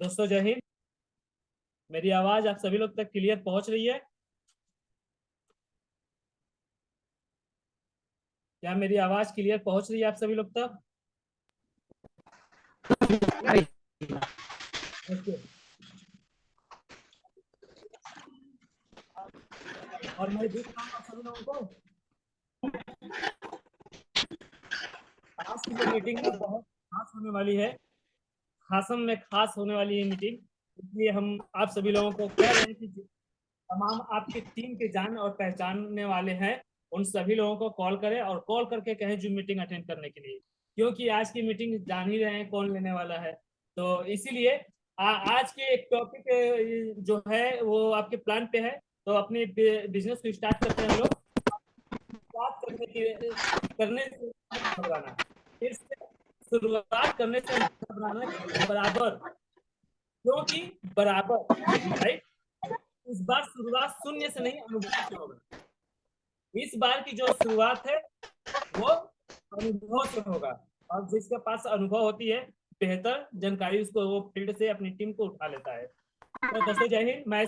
दोस्तों जय हिंद। मेरी आवाज आप सभी लोग तक क्लियर पहुंच रही है? क्या मेरी आवाज क्लियर पहुंच रही है आप सभी लोग तक? ओके। और मैं देख रहा हूँ आप सभी लोगों को आज की जो मीटिंग है बहुत खास होने वाली है। खासम में खास होने वाली है मीटिंग। इसलिए हम आप सभी लोगों को कह रहे हैं कि तमाम आपकी टीम के जान और पहचानने वाले हैं उन सभी लोगों को कॉल करें और कॉल करके कहें जो मीटिंग अटेंड करने के लिए, क्योंकि आज की मीटिंग जान ही रहे हैं कौन लेने वाला है। तो इसीलिए आज के एक टॉपिक जो है वो आपके प्लान पे है। तो अपने बिजनेस को स्टार्ट करते हैं हम लोग। शुरुआत करने से मत घबराना। फिर से शुरुआत करने से मत घबराना, क्योंकि बराबर, क्योंकि बराबर, राइट। इस बार शुरुआत शून्य से नहीं, अनुभव से होगा। इस बार की जो शुरुआत है वो अनुभव से होगा। और जिसके पास अनुभव होती है, बेहतर जानकारी, उसको वो फील्ड से अपनी टीम को उठा लेता है। तो दोस्तों जय हिंद। मैं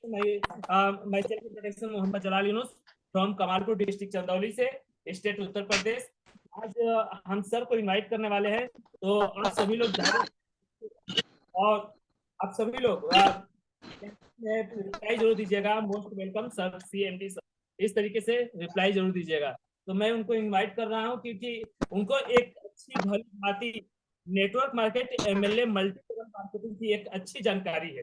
self introduction Mohammad Jalal Yunus from Kamalpur district Chandauli से, स्टेट उत्तर प्रदेश। आज हम सर को इनवाइट करने वाले हैं, तो आप सभी लोग धैर्य और आप सभी लोग रिप्लाई जरूर दीजिएगा। Most welcome sir, CMD sir, इस तरीके से रिप्लाई जरूर दीजिएगा। तो मैं उनको इनवाइट कर रहा हूँ क्योंकि उनको एक अच्छी भली भांति network market, MLA, multi level marketing की एक अच्छी जानकारी है।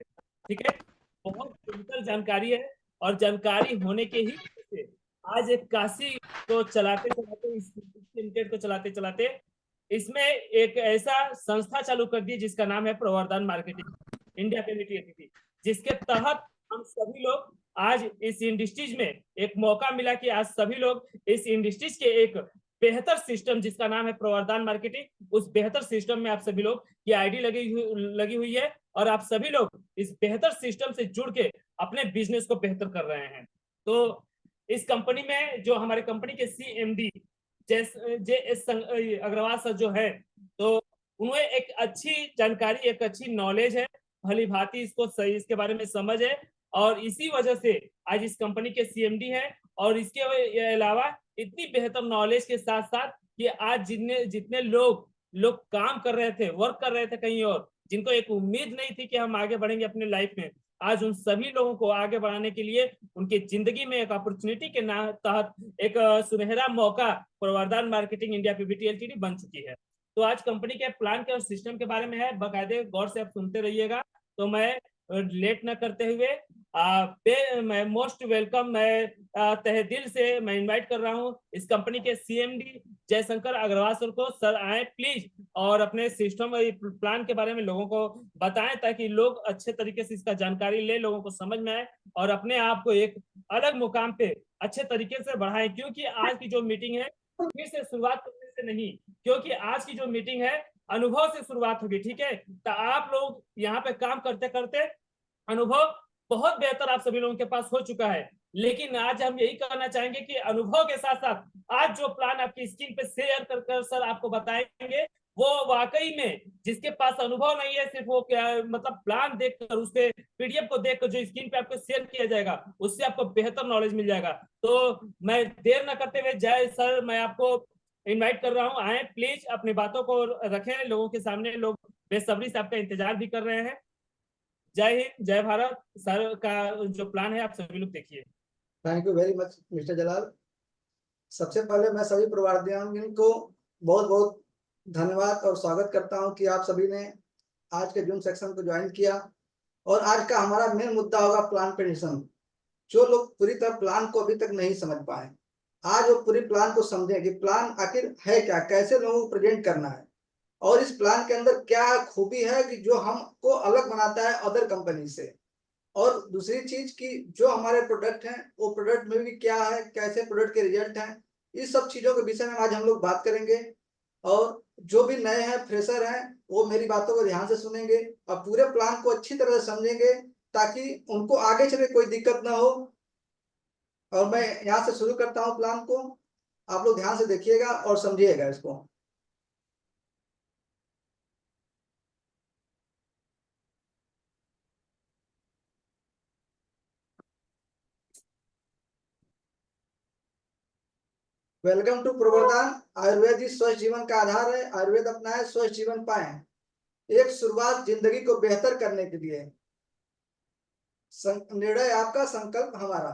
ठीक है, बहुत बेहतर जानकारी है। और जानकारी होने के ही वजह से आज एक काशी को चलाते चलाते, इस लिमिटेड को चलाते चलाते इसमें एक ऐसा संस्था चालू कर दी जिसका नाम है प्रवर्धन मार्केटिंग इंडिया प्राइवेट लिमिटेड, जिसके तहत हम सभी लोग आज इस इंडस्ट्रीज में एक मौका मिला कि आज सभी लोग इस इंडस्ट्रीज के एक बेहतर सिस्टम जिसका नाम है प्रवर्धन मार्केटिंग, उस बेहतर सिस्टम में आप सभी लोग की आईडी लगी हुई है और आप सभी लोग इस बेहतर सिस्टम से जुड़ के अपने बिजनेस को बेहतर कर रहे हैं। तो इस कंपनी में जो हमारे कंपनी के CMD JS अग्रवाल सर जो है, तो उन्हें एक अच्छी जानकारी, एक अच्छी नॉलेज है, भली भांति इसको सही, इसके बारे में समझ है। और इसी वजह से आज इस कंपनी के CMD है। और इसके अलावा इतनी बेहतर नॉलेज के साथ साथ कि आज जितने जितने लोग लोग काम कर रहे थे, वर्क कर रहे थे कहीं और, जिनको एक उम्मीद नहीं थी कि हम आगे बढ़ेंगे अपने लाइफ में, आज उन सभी लोगों को आगे बढ़ाने के लिए उनकी जिंदगी में एक अपॉर्चुनिटी के तहत एक सुनहरा मौका प्रवर्धन मार्केटिंग इंडिया PVT LTD बन चुकी है। तो आज कंपनी के प्लान के और सिस्टम के बारे में है, बाकायदे गौर से आप सुनते रहिएगा। तो मैं लेट न करते हुए मैं मोस्ट वेलकम, मैं तहे दिल से मैं इनवाइट कर रहा हूं इस कंपनी के CMD जयशंकर अग्रवाल सर को। सर आए प्लीज और अपने सिस्टम प्लान के बारे में लोगों को बताएं, ताकि लोग अच्छे तरीके से इसका जानकारी ले, लोगों को समझ में आए और अपने आप को एक अलग मुकाम पे अच्छे तरीके से बढ़ाएं। क्योंकि आज की जो मीटिंग है फिर से शुरुआत करने से नहीं, क्योंकि आज की जो मीटिंग है अनुभव से शुरुआत होगी। ठीक है, तो आप लोग यहाँ पे काम करते करते अनुभव बहुत बेहतर आप सभी लोगों के पास हो चुका है, लेकिन आज हम यही कहना चाहेंगे कि अनुभव के साथ साथ आज जो प्लान आपकी स्क्रीन पे शेयर कर सर आपको बताएंगे, वो वाकई में जिसके पास अनुभव नहीं है, सिर्फ वो क्या मतलब प्लान देखकर, उसके PDF को देखकर जो स्क्रीन पे आपको शेयर किया जाएगा, उससे आपको बेहतर नॉलेज मिल जाएगा। तो मैं देर न करते हुए जय सर, मैं आपको इनवाइट कर रहा हूँ, आए प्लीज, अपनी बातों को रखें लोगों के सामने, लोग बेसब्री से आपका इंतजार भी कर रहे हैं। जय हिंद, जय भारत। सर का जो प्लान है आप सभी लोग देखिए। Thank you very much mister Jalal. सबसे पहले मैं सभी प्रवासियों को बहुत बहुत धन्यवाद और स्वागत करता हूं कि आप सभी ने आज के जूम सेक्शन को ज्वाइन किया। और आज का हमारा मेन मुद्दा होगा प्लान प्रेडिक्शन। जो लोग पूरी तरह प्लान को अभी तक नहीं समझ पाए, आज वो पूरी प्लान को समझें कि प्लान आखिर है क्या, कैसे लोगों को प्रेजेंट करना है, और इस प्लान के अंदर क्या खूबी है कि जो हमको अलग बनाता है अदर कंपनी से। और दूसरी चीज कि जो हमारे प्रोडक्ट हैं वो प्रोडक्ट में भी क्या है, कैसे प्रोडक्ट के रिजल्ट हैं, इस सब चीजों के विषय में आज हम लोग बात करेंगे। और जो भी नए हैं, फ्रेशर हैं, वो मेरी बातों को ध्यान से सुनेंगे और पूरे प्लान को अच्छी तरह से समझेंगे, ताकि उनको आगे चले कोई दिक्कत ना हो। और मैं यहाँ से शुरू करता हूँ प्लान को, आप लोग ध्यान से देखिएगा और समझिएगा इसको। वेलकम टू प्रवर्धन। आयुर्वेद ही स्वस्थ जीवन का आधार है। आयुर्वेद अपनाएं, स्वस्थ जीवन पाएं। एक शुरुआत जिंदगी को बेहतर करने के लिए। निर्णय आपका, संकल्प हमारा।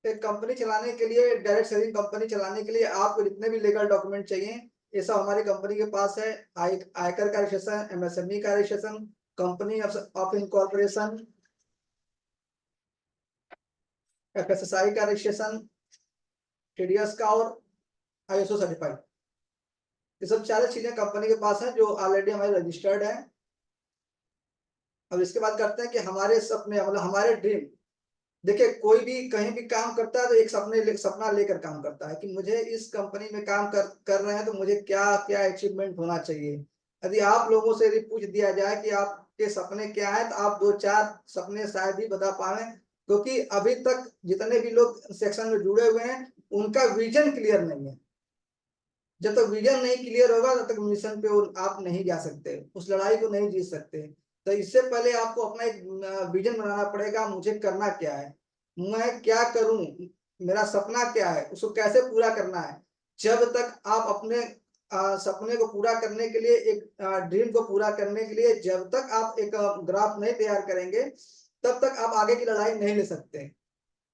एक कंपनी चलाने के लिए, डायरेक्ट सेलिंग कंपनी चलाने के लिए आपको जितने भी लीगल डॉक्यूमेंट चाहिए, ये सब हमारी कंपनी के पास है। आयकर का रजिस्ट्रेशन, एमएसएमई का registration, company of incorporation, FSSI का रजिस्ट्रेशन, टीडीएस का और आईएसओ सर्टिफाइड, ये सब सारी चीजें कंपनी के पास है जो ऑलरेडी हमारे रजिस्टर्ड है। अब इसके बाद करते हैं कि हमारे सपने, मतलब हमारे ड्रीम। देखिए, कोई भी कहीं भी काम करता है तो एक सपना लेकर काम करता है कि मुझे इस कंपनी में काम कर रहे हैं तो मुझे क्या क्या अचीवमेंट होना चाहिए। यदि आप लोगों से यदि पूछ दिया जाए कि आपके सपने क्या है, तो आप 2-4 सपने शायद ही बता पाए, क्योंकि अभी तक जितने भी लोग सेक्शन में जुड़े हुए हैं उनका विजन क्लियर नहीं है। जब तक विजन नहीं क्लियर होगा तब तक मिशन पे आप नहीं जा सकते, उस लड़ाई को नहीं जीत सकते। तो इससे पहले आपको अपना एक विजन बनाना पड़ेगा। मुझे करना क्या है, मैं क्या करूं, मेरा सपना क्या है, उसको कैसे पूरा करना है। जब तक आप अपने सपने को पूरा करने के लिए, एक ड्रीम को पूरा करने के लिए जब तक आप एक ग्राफ नहीं तैयार करेंगे, तब तक आप आगे की लड़ाई नहीं ले सकते।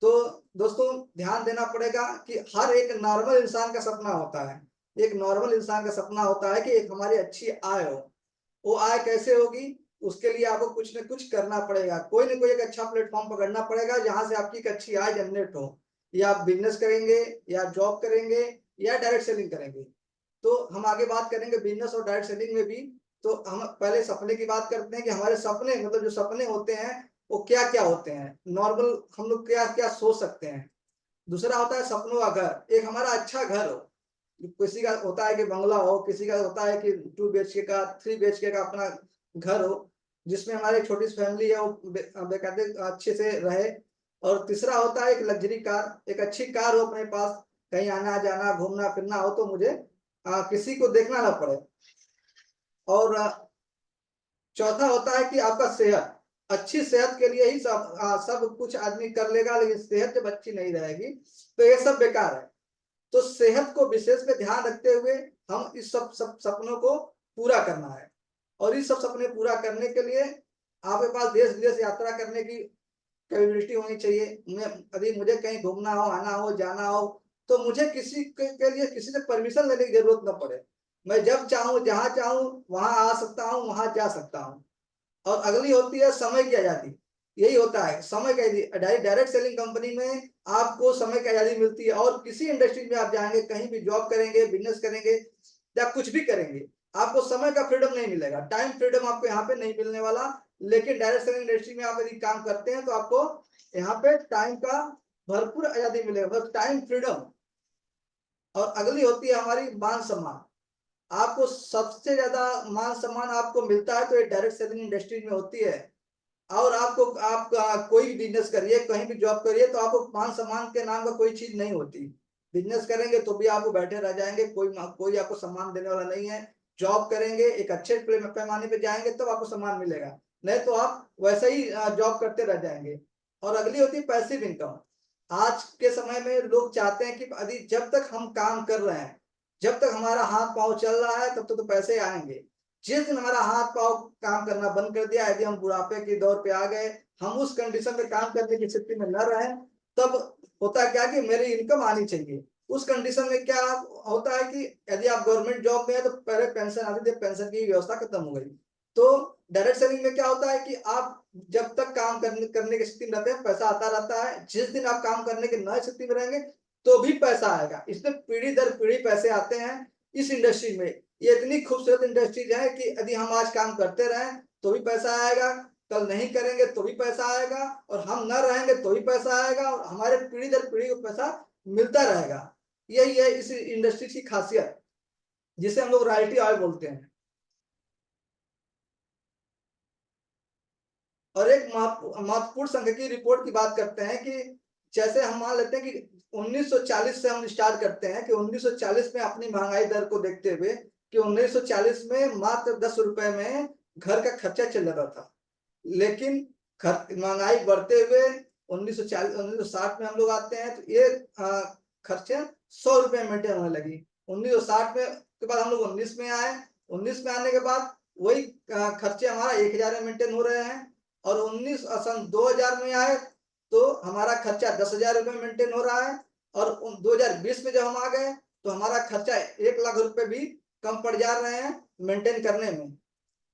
तो दोस्तों, ध्यान देना पड़ेगा कि हर एक नॉर्मल इंसान का सपना होता है। एक नॉर्मल इंसान का सपना होता है कि एक हमारी अच्छी आय हो। वो आय कैसे होगी, उसके लिए आपको कुछ न कुछ करना पड़ेगा। कोई ना कोई एक अच्छा प्लेटफॉर्म पकड़ना पड़ेगा जहां से आपकी एक अच्छी आय जनरेट हो। या आप बिजनेस करेंगे, या जॉब करेंगे, या डायरेक्ट सेलिंग करेंगे। तो हम आगे बात करेंगे बिजनेस और डायरेक्ट सेलिंग में भी। तो हम पहले सपने की बात करते हैं कि हमारे सपने, मतलब जो सपने होते हैं वो क्या क्या होते हैं। नॉर्मल हम लोग क्या क्या सोच सकते हैं। दूसरा होता है सपनों का घर, एक हमारा अच्छा घर हो। किसी का होता है कि बंगला हो, किसी का होता है कि 2 BHK का, 3 BHK का अपना घर हो, जिसमें हमारी छोटी सी फैमिली है वो बेकायदे अच्छे से रहे। और तीसरा होता है एक लग्जरी कार, एक अच्छी कार हो अपने पास, कहीं आना जाना घूमना फिरना हो तो मुझे किसी को देखना ना पड़े। और चौथा होता है कि आपका सेहत। अच्छी सेहत के लिए ही सब कुछ आदमी कर लेगा, लेकिन सेहत जब अच्छी नहीं रहेगी तो ये सब बेकार है। तो सेहत को विशेष पे ध्यान रखते हुए हम इस सब सपनों को पूरा करना है। और इस सब सपने पूरा करने के लिए आपके पास देश विदेश यात्रा करने की कैपेबिलिटी होनी चाहिए। यदि मुझे कहीं घूमना हो, आना हो, जाना हो, तो मुझे किसी के लिए किसी से परमिशन लेने की जरूरत न पड़े। मैं जब चाहूँ, जहां चाहूँ वहां आ सकता हूँ, वहां जा सकता हूँ। और अगली होती है समय की आजादी। यही होता है समय की डायरेक्ट सेलिंग कंपनी में आपको समय की आजादी मिलती है। और किसी इंडस्ट्री में आप जाएंगे, कहीं भी जॉब करेंगे, बिजनेस करेंगे, या कुछ भी करेंगे, आपको समय का फ्रीडम नहीं मिलेगा। टाइम फ्रीडम आपको यहाँ पे नहीं मिलने वाला। लेकिन डायरेक्ट सेलिंग इंडस्ट्री में आप यदि काम करते हैं तो आपको यहाँ पे टाइम का भरपूर आजादी मिलेगा, मतलब टाइम फ्रीडम। और अगली होती है हमारी मान सम्मान। आपको सबसे ज्यादा मान सम्मान आपको मिलता है तो ये डायरेक्ट सेलिंग इंडस्ट्री में होती है। और आपको आप कोई भी बिजनेस करिए, कहीं भी जॉब करिए, तो आपको मान सम्मान के नाम का कोई चीज नहीं होती। बिजनेस करेंगे तो भी आपको बैठे रह जाएंगे, कोई आपको सम्मान देने वाला नहीं है। जॉब करेंगे, एक अच्छे पैमाने पे जाएंगे तब आपको सम्मान मिलेगा, नहीं तो आप वैसे ही जॉब करते रह जाएंगे। और अगली होती है पैसिव इनकम। आज के समय में लोग चाहते हैं कि यदि जब तक हम काम कर रहे हैं, जब तक हमारा हाथ पांव चल रहा है, तब तक तो पैसे आएंगे। जिस दिन हमारा हाथ पांव काम करना बंद कर दिया, यदि हम बुढ़ापे के दौर पे आ गए, हम उस कंडीशन में काम करने की स्थिति में न रहे, तब होता क्या कि मेरी इनकम आनी चाहिए। उस कंडीशन में क्या होता है कि यदि आप गवर्नमेंट जॉब में है तो पहले पेंशन आती थी, पेंशन की व्यवस्था खत्म हो गई। तो डायरेक्ट सेलिंग में क्या होता है कि आप जब तक काम करने की स्थिति में रहते हैं, पैसा आता रहता है। जिस दिन आप काम करने की नई स्थिति में रहेंगे तो भी पैसा आएगा। इसमें पीढ़ी दर पीढ़ी पैसे आते हैं इस इंडस्ट्री में। ये इतनी खूबसूरत इंडस्ट्रीज है कि यदि हम आज काम करते रहें तो भी पैसा आएगा, कल नहीं करेंगे तो भी पैसा आएगा, और हम न रहेंगे तो भी पैसा आएगा, और हमारे पीढ़ी दर पीढ़ी को पैसा मिलता रहेगा। यही है इस इंडस्ट्री की खासियत, जिसे हम लोग रॉयल्टी आय बोलते हैं। और एक महत्वपूर्ण संख्या की रिपोर्ट की बात करते हैं कि जैसे हम मान लेते हैं कि 1940 से हम स्टार्ट करते हैं कि 1940 में अपनी महंगाई दर को देखते हुए कि 1940 में मात्र 10 रुपए में घर का खर्चा चल रहा था। लेकिन महंगाई बढ़ते हुए 1940 1960 में हम लोग आते हैं, तो ये खर्चे 100 रुपए मेंटेन होने लगी। 1960 में के बाद हम लोग 19 में आए। 19 में आने के बाद वही खर्चे हमारा 1000 में मेंटेन हो रहे हैं। और 2000 में आए तो हमारा खर्चा 10,000 रुपए मेंटेन हो रहा है। और 2020 में जब हम आ गए तो हमारा खर्चा 1 लाख रुपए भी कम पड़ जा रहे हैं मेंटेन करने में,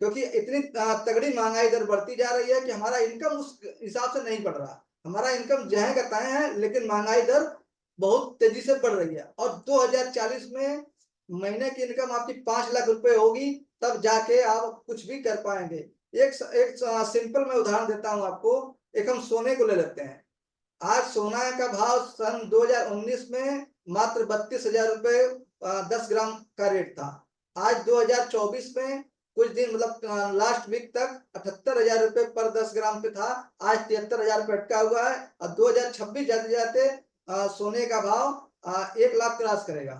क्योंकि इतनी तगड़ी महंगाई दर बढ़ती जा रही है कि हमारा इनकम उस हिसाब से नहीं बढ़ रहा। हमारा इनकम जहाँ का तय है, लेकिन महंगाई दर बहुत तेजी से बढ़ रही है। और 2040 में महीने की इनकम आपकी 5 लाख रुपए होगी, तब जाके आप कुछ भी कर पाएंगे। एक सिंपल मैं उदाहरण देता हूं आपको। एक हम सोने को ले लेते हैं। आज सोना का भाव सन 2019 में मात्र 32,000 रुपए 10 ग्राम का रेट था। आज 2024 में कुछ दिन मतलब लास्ट वीक तक 78,000 रुपए पर 10 ग्राम पे था। आज 73,000 रुपए अटका हुआ है। और 2026 जाते जाते सोने का भाव 1 लाख क्रॉस करेगा।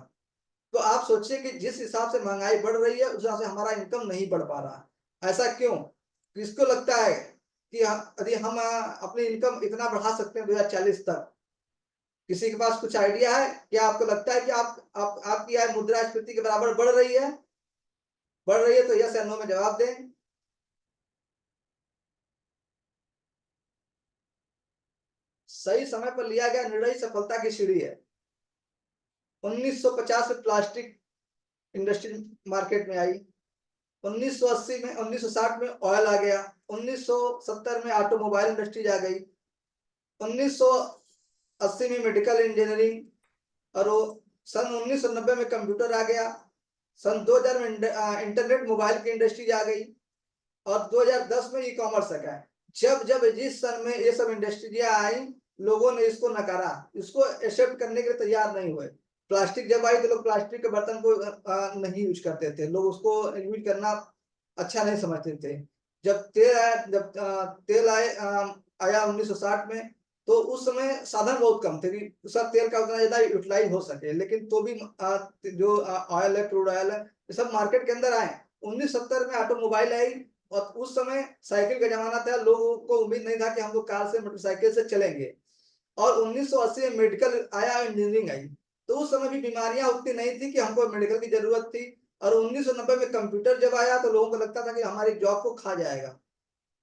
तो आप सोचिए कि जिस हिसाब से महंगाई बढ़ रही है, उस हिसाब से हमारा इनकम नहीं बढ़ पा रहा। ऐसा क्यों? किसको लगता है कि यदि हम अपनी इनकम इतना बढ़ा सकते हैं 2040 तक? किसी के पास कुछ आइडिया है? क्या आपको लगता है कि आपकी आय मुद्रास्फीति के बराबर बढ़ रही है? बढ़ रही है तो यस या नो में जवाब दें। सही समय पर लिया गया निर्णय सफलता की सीढ़ी है। 1950 में प्लास्टिक इंडस्ट्री मार्केट में आई। 1980 में 1960 में ऑयल आ गया। 1970 में ऑटोमोबाइल इंडस्ट्रीज आ गई। 1980 में मेडिकल इंजीनियरिंग। और सन 1990 में कंप्यूटर आ गया। सन 2000 में इंटरनेट मोबाइल की इंडस्ट्री आ गई। और 2010 में ई कॉमर्स आ गया। जब जब जिस सन में ये सब इंडस्ट्रियां आई, लोगों ने इसको नकारा, इसको एक्सेप्ट करने के लिए तैयार नहीं हुए। प्लास्टिक जब आई तो लोग प्लास्टिक के बर्तन को नहीं यूज करते थे, लोग उसको यूज करना अच्छा नहीं समझते थे। जब तेल आया, तेल आया 1960 में, तो उस समय साधन बहुत कम थे कि उसका तेल का उतना ज्यादा यूटिलाइज हो सके। लेकिन तो भी जो ऑयल है, क्रूड ऑयल है, ये सब मार्केट के अंदर आए। 1970 में ऑटोमोबाइल आई। और उस समय साइकिल का जमाना था, लोगों को उम्मीद नहीं था कि हम लोग कार से मोटरसाइकिल से चलेंगे। और 1980 में मेडिकल आया, इंजीनियरिंग आई। तो उस समय भी बीमारियां उतनी नहीं थी कि हमको मेडिकल की जरूरत थी। और 1990 में कंप्यूटर जब आया तो लोगों को लगता था कि हमारी जॉब को खा जाएगा।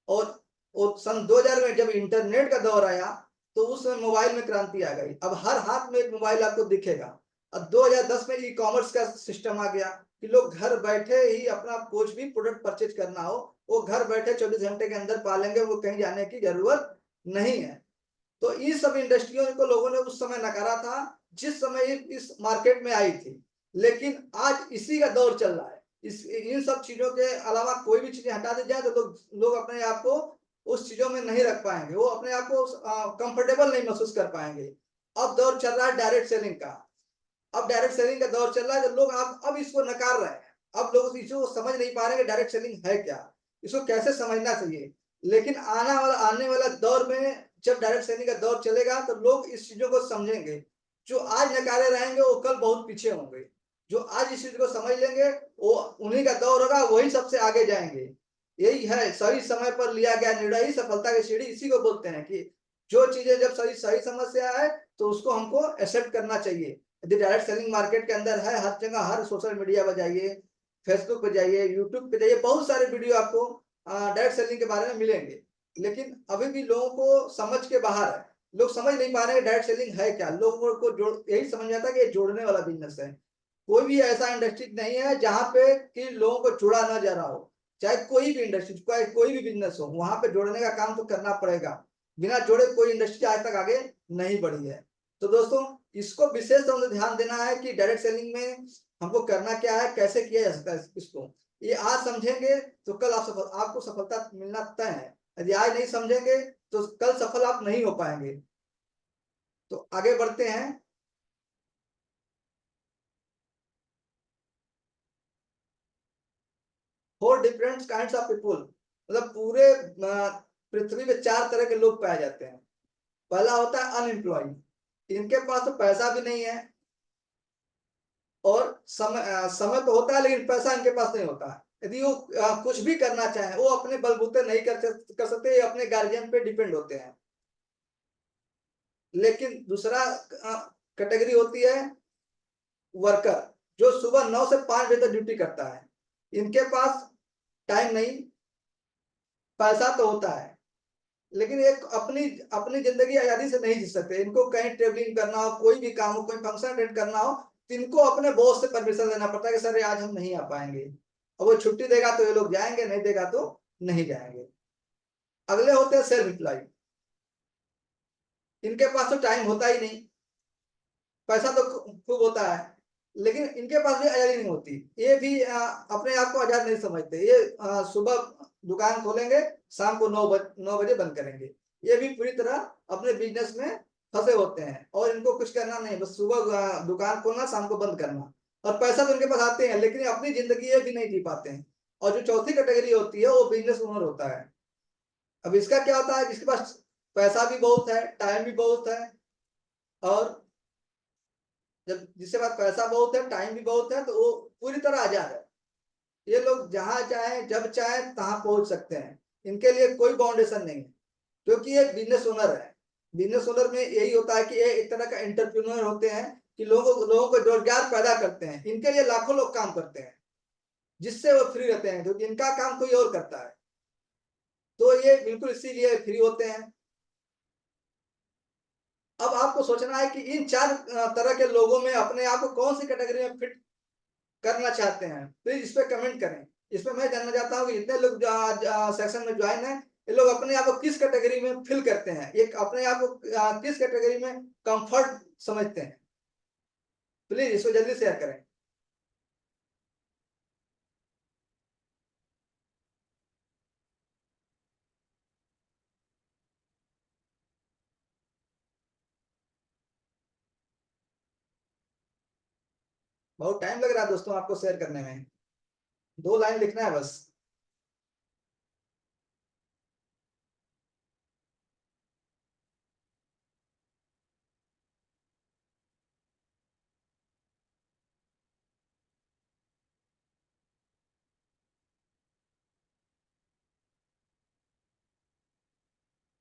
और सन 2000 में जब इंटरनेट का दौर आया तो उस समय मोबाइल में क्रांति आ गई। अब हर हाथ में एक मोबाइल आपको दिखेगा। अब 2010 में ई कॉमर्स का सिस्टम आ गया कि लोग घर बैठे ही अपना कुछ भी प्रोडक्ट परचेज करना हो, वो घर बैठे 24 घंटे के अंदर पा लेंगे, वो कहीं जाने की जरूरत नहीं है। तो इस सब इंडस्ट्रियों को लोगों ने उस समय नकारा था जिस समय इस मार्केट में आई थी। लेकिन आज इसी का दौर चल रहा है। इन सब चीजों के अलावा कोई भी चीजें हटा दी जाए तो लोग अपने आप को उस चीजों में नहीं रख पाएंगे, वो अपने आप को कंफर्टेबल नहीं महसूस कर पाएंगे। अब दौर चल रहा है डायरेक्ट सेलिंग का। अब डायरेक्ट सेलिंग का दौर चल रहा है, जब लोग अब इसको नकार रहे हैं। अब लोग इसको समझ नहीं पा रहे कि डायरेक्ट सेलिंग है क्या, इसको कैसे समझना चाहिए। लेकिन आने वाला दौर में जब डायरेक्ट सेलिंग का दौर चलेगा तो लोग इस चीजों को समझेंगे। जो आज नकारे रहेंगे वो कल बहुत पीछे होंगे। जो आज इस चीज को समझ लेंगे वो उन्हीं का दौर होगा, वही सबसे आगे जाएंगे। यही है सही समय पर लिया गया निर्णय ही सफलता की सीढ़ी इसी को बोलते हैं कि जो चीजें जब सही समस्या है तो उसको हमको एक्सेप्ट करना चाहिए। यदि डायरेक्ट सेलिंग मार्केट के अंदर है, हर जगह, हर सोशल मीडिया पर जाइए, फेसबुक पे जाइए, यूट्यूब पे जाइए, बहुत सारे वीडियो आपको डायरेक्ट सेलिंग के बारे में मिलेंगे। लेकिन अभी भी लोगों को समझ के बाहर है। लोग समझ नहीं पा रहे हैं डायरेक्ट सेलिंग है क्या। लोगों को यही समझ आता है कि ये जोड़ने वाला बिजनेस है। कोई भी ऐसा इंडस्ट्री नहीं है जहां पे कि लोगों को जोड़ा ना जा रहा हो। चाहे कोई भी इंडस्ट्री, कोई भी बिजनेस हो, वहां पे जोड़ने का काम तो करना पड़ेगा। बिना जोड़े कोई इंडस्ट्री आज तक आगे नहीं बढ़ी है। तो दोस्तों, इसको विशेष रूप से ध्यान देना है कि डायरेक्ट सेलिंग में हमको करना क्या है, कैसे किया जा सकता है इसको। ये आज समझेंगे तो कल आपको सफलता मिलना तय है। यदि आज नहीं समझेंगे तो कल सफल आप नहीं हो पाएंगे। तो आगे बढ़ते हैं। Four different kinds of people, मतलब पूरे पृथ्वी में 4 तरह के लोग पाए जाते हैं। पहला होता है अनएम्प्लॉयड। इनके पास तो पैसा भी नहीं है और समय तो होता है लेकिन पैसा इनके पास नहीं होता है। यदि वो कुछ भी करना चाहे वो अपने बलबूते नहीं कर सकते, ये अपने गार्जियन पे डिपेंड होते हैं। लेकिन दूसरा कैटेगरी होती है वर्कर, जो सुबह 9 से 5 बजे तक ड्यूटी करता है। इनके पास टाइम नहीं, पैसा तो होता है, लेकिन एक अपनी अपनी जिंदगी आजादी से नहीं जी सकते। इनको कहीं ट्रेवलिंग करना हो, कोई भी काम हो, कोई फंक्शन अटेंड करना हो, तो इनको अपने बॉस से परमिशन लेना पड़ता है कि सर आज हम नहीं आ पाएंगे। अब वो छुट्टी देगा तो ये लोग जाएंगे, नहीं देगा तो नहीं जाएंगे। अगले होते हैं सेल्फ एम्प्लॉय। इनके पास तो टाइम होता ही नहीं, पैसा तो खूब होता है, लेकिन इनके पास भी आजादी नहीं होती। ये भी अपने आप को आजाद नहीं समझते। ये सुबह दुकान खोलेंगे, शाम को 9 बजे बंद करेंगे। ये भी पूरी तरह अपने बिजनेस में फंसे होते हैं और इनको कुछ करना नहीं, बस सुबह दुकान खोलना, शाम को बंद करना। और पैसा तो इनके पास आते हैं, लेकिन अपनी जिंदगी ये भी नहीं जी पाते हैं। और जो चौथी कैटेगरी होती है वो बिजनेस ओनर होता है। अब इसका क्या होता है, जिसके पास पैसा भी बहुत है, टाइम भी बहुत है, और जब जिसके पास पैसा बहुत है, टाइम भी बहुत है, तो वो पूरी तरह आजाद है। ये लोग जहां चाहे जब चाहे तहां पहुंच सकते हैं। इनके लिए कोई बाउंडेशन नहीं है, क्योंकि ये बिजनेस ओनर है। बिजनेस ओनर में यही होता है कि ये एक तरह का एंटरप्रेन्योर होते हैं कि लोगों को रोजगार पैदा करते हैं। इनके लिए लाखों लोग काम करते हैं, जिससे वो फ्री रहते हैं, क्योंकि इनका काम कोई और करता है। तो ये बिल्कुल इसीलिए फ्री होते हैं। अब आपको सोचना है कि इन चार तरह के लोगों में अपने आप को कौन सी कैटेगरी में फिट करना चाहते हैं। प्लीज इस पे कमेंट करें। इस पे मैं जानना चाहता हूँ कि जितने लोग सेक्शन में ज्वाइन है, ये लोग अपने आप को किस कैटेगरी में फिल करते हैं, एक अपने आप को किस कैटेगरी में कंफर्ट समझते हैं। प्लीज इसको जल्दी शेयर करें। बहुत टाइम लग रहा है दोस्तों आपको शेयर करने में, 2 लाइन लिखना है बस।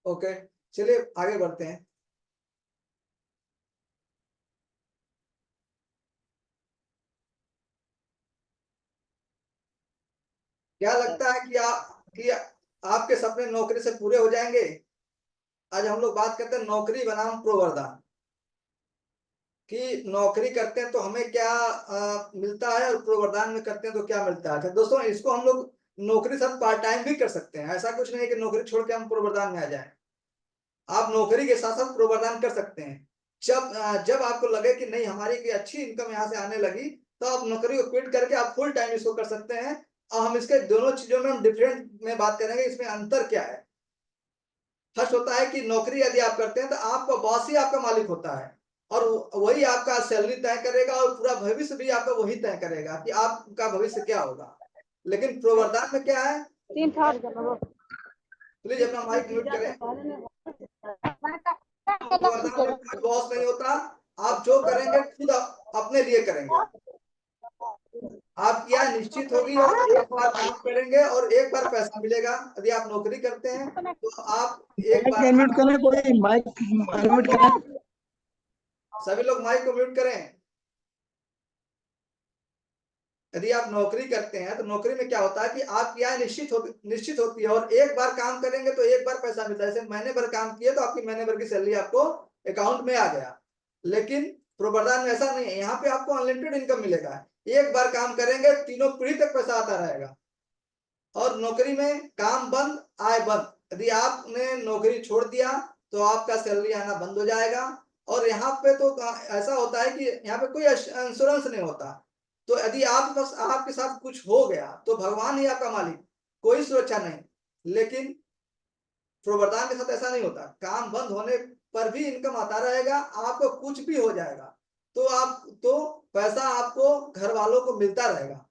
ओके, चलिए आगे बढ़ते हैं। क्या लगता है कि आपके सपने नौकरी से पूरे हो जाएंगे? आज हम लोग बात करते हैं नौकरी बनाम प्रवर्धन, कि नौकरी करते हैं तो हमें क्या मिलता है, और प्रवर्धन में करते हैं तो क्या मिलता है। तो दोस्तों इसको हम लोग नौकरी साथ पार्ट टाइम भी कर सकते हैं। ऐसा कुछ नहीं है कि नौकरी छोड़ के हम प्रवर्धन में आ जाएं। आप नौकरी के साथ साथ प्रवर्धन कर सकते हैं। जब आपको लगे कि नहीं हमारी की अच्छी इनकम यहाँ से आने लगी, तो आप नौकरी को क्विट करके आप फुल टाइम इसको कर सकते हैं। और हम इसके दोनों चीजों में हम डिफरेंट में बात करेंगे, इसमें अंतर क्या है। फर्स्ट होता है कि नौकरी यदि आप करते हैं तो आपका बॉस ही आपका मालिक होता है, और वही आपका सैलरी तय करेगा, और पूरा भविष्य भी आपका वही तय करेगा कि आपका भविष्य क्या होगा। लेकिन प्रवर्तन में क्या है, प्लीज अपना माइक म्यूट करें। प्रवर्तन में कोई बॉस नहीं होता, आप जो करेंगे खुद अपने लिए करेंगे। आपकी आय निश्चित होगी, और एक बार काम करेंगे और एक बार पैसा मिलेगा। यदि आप नौकरी करते हैं तो आप एक बार, म्यूट करें, कोई माइक म्यूट करें। सभी लोग माइक को म्यूट करें। यदि आप नौकरी करते हैं तो नौकरी में क्या होता है कि आपकी आय निश्चित होती है, और एक बार काम करेंगे तो एक बार पैसा मिलता है। जैसे महीने भर काम किए तो आपकी महीने भर की सैलरी आपको अकाउंट में आ गया। लेकिन प्रवर्तन में ऐसा नहीं है, यहाँ पे आपको अनलिमिटेड इनकम मिलेगा। एक बार काम करेंगे, तीनों पीढ़ी तक पैसा आता रहेगा। और नौकरी में काम बंद, आय बंद। यदि आपने नौकरी छोड़ दिया तो आपका सैलरी आना बंद हो जाएगा। और यहाँ पे तो ऐसा होता है कि यहाँ पे कोई इंश्योरेंस नहीं होता। तो यदि आप बस आपके साथ कुछ हो गया तो भगवान ही आपका मालिक, कोई सुरक्षा नहीं। लेकिन प्रवर्तन के साथ ऐसा नहीं होता, काम बंद होने पर भी इनकम आता रहेगा, आपको कुछ भी हो जाएगा तो पैसा आपको घर वालों को मिलता रहेगा।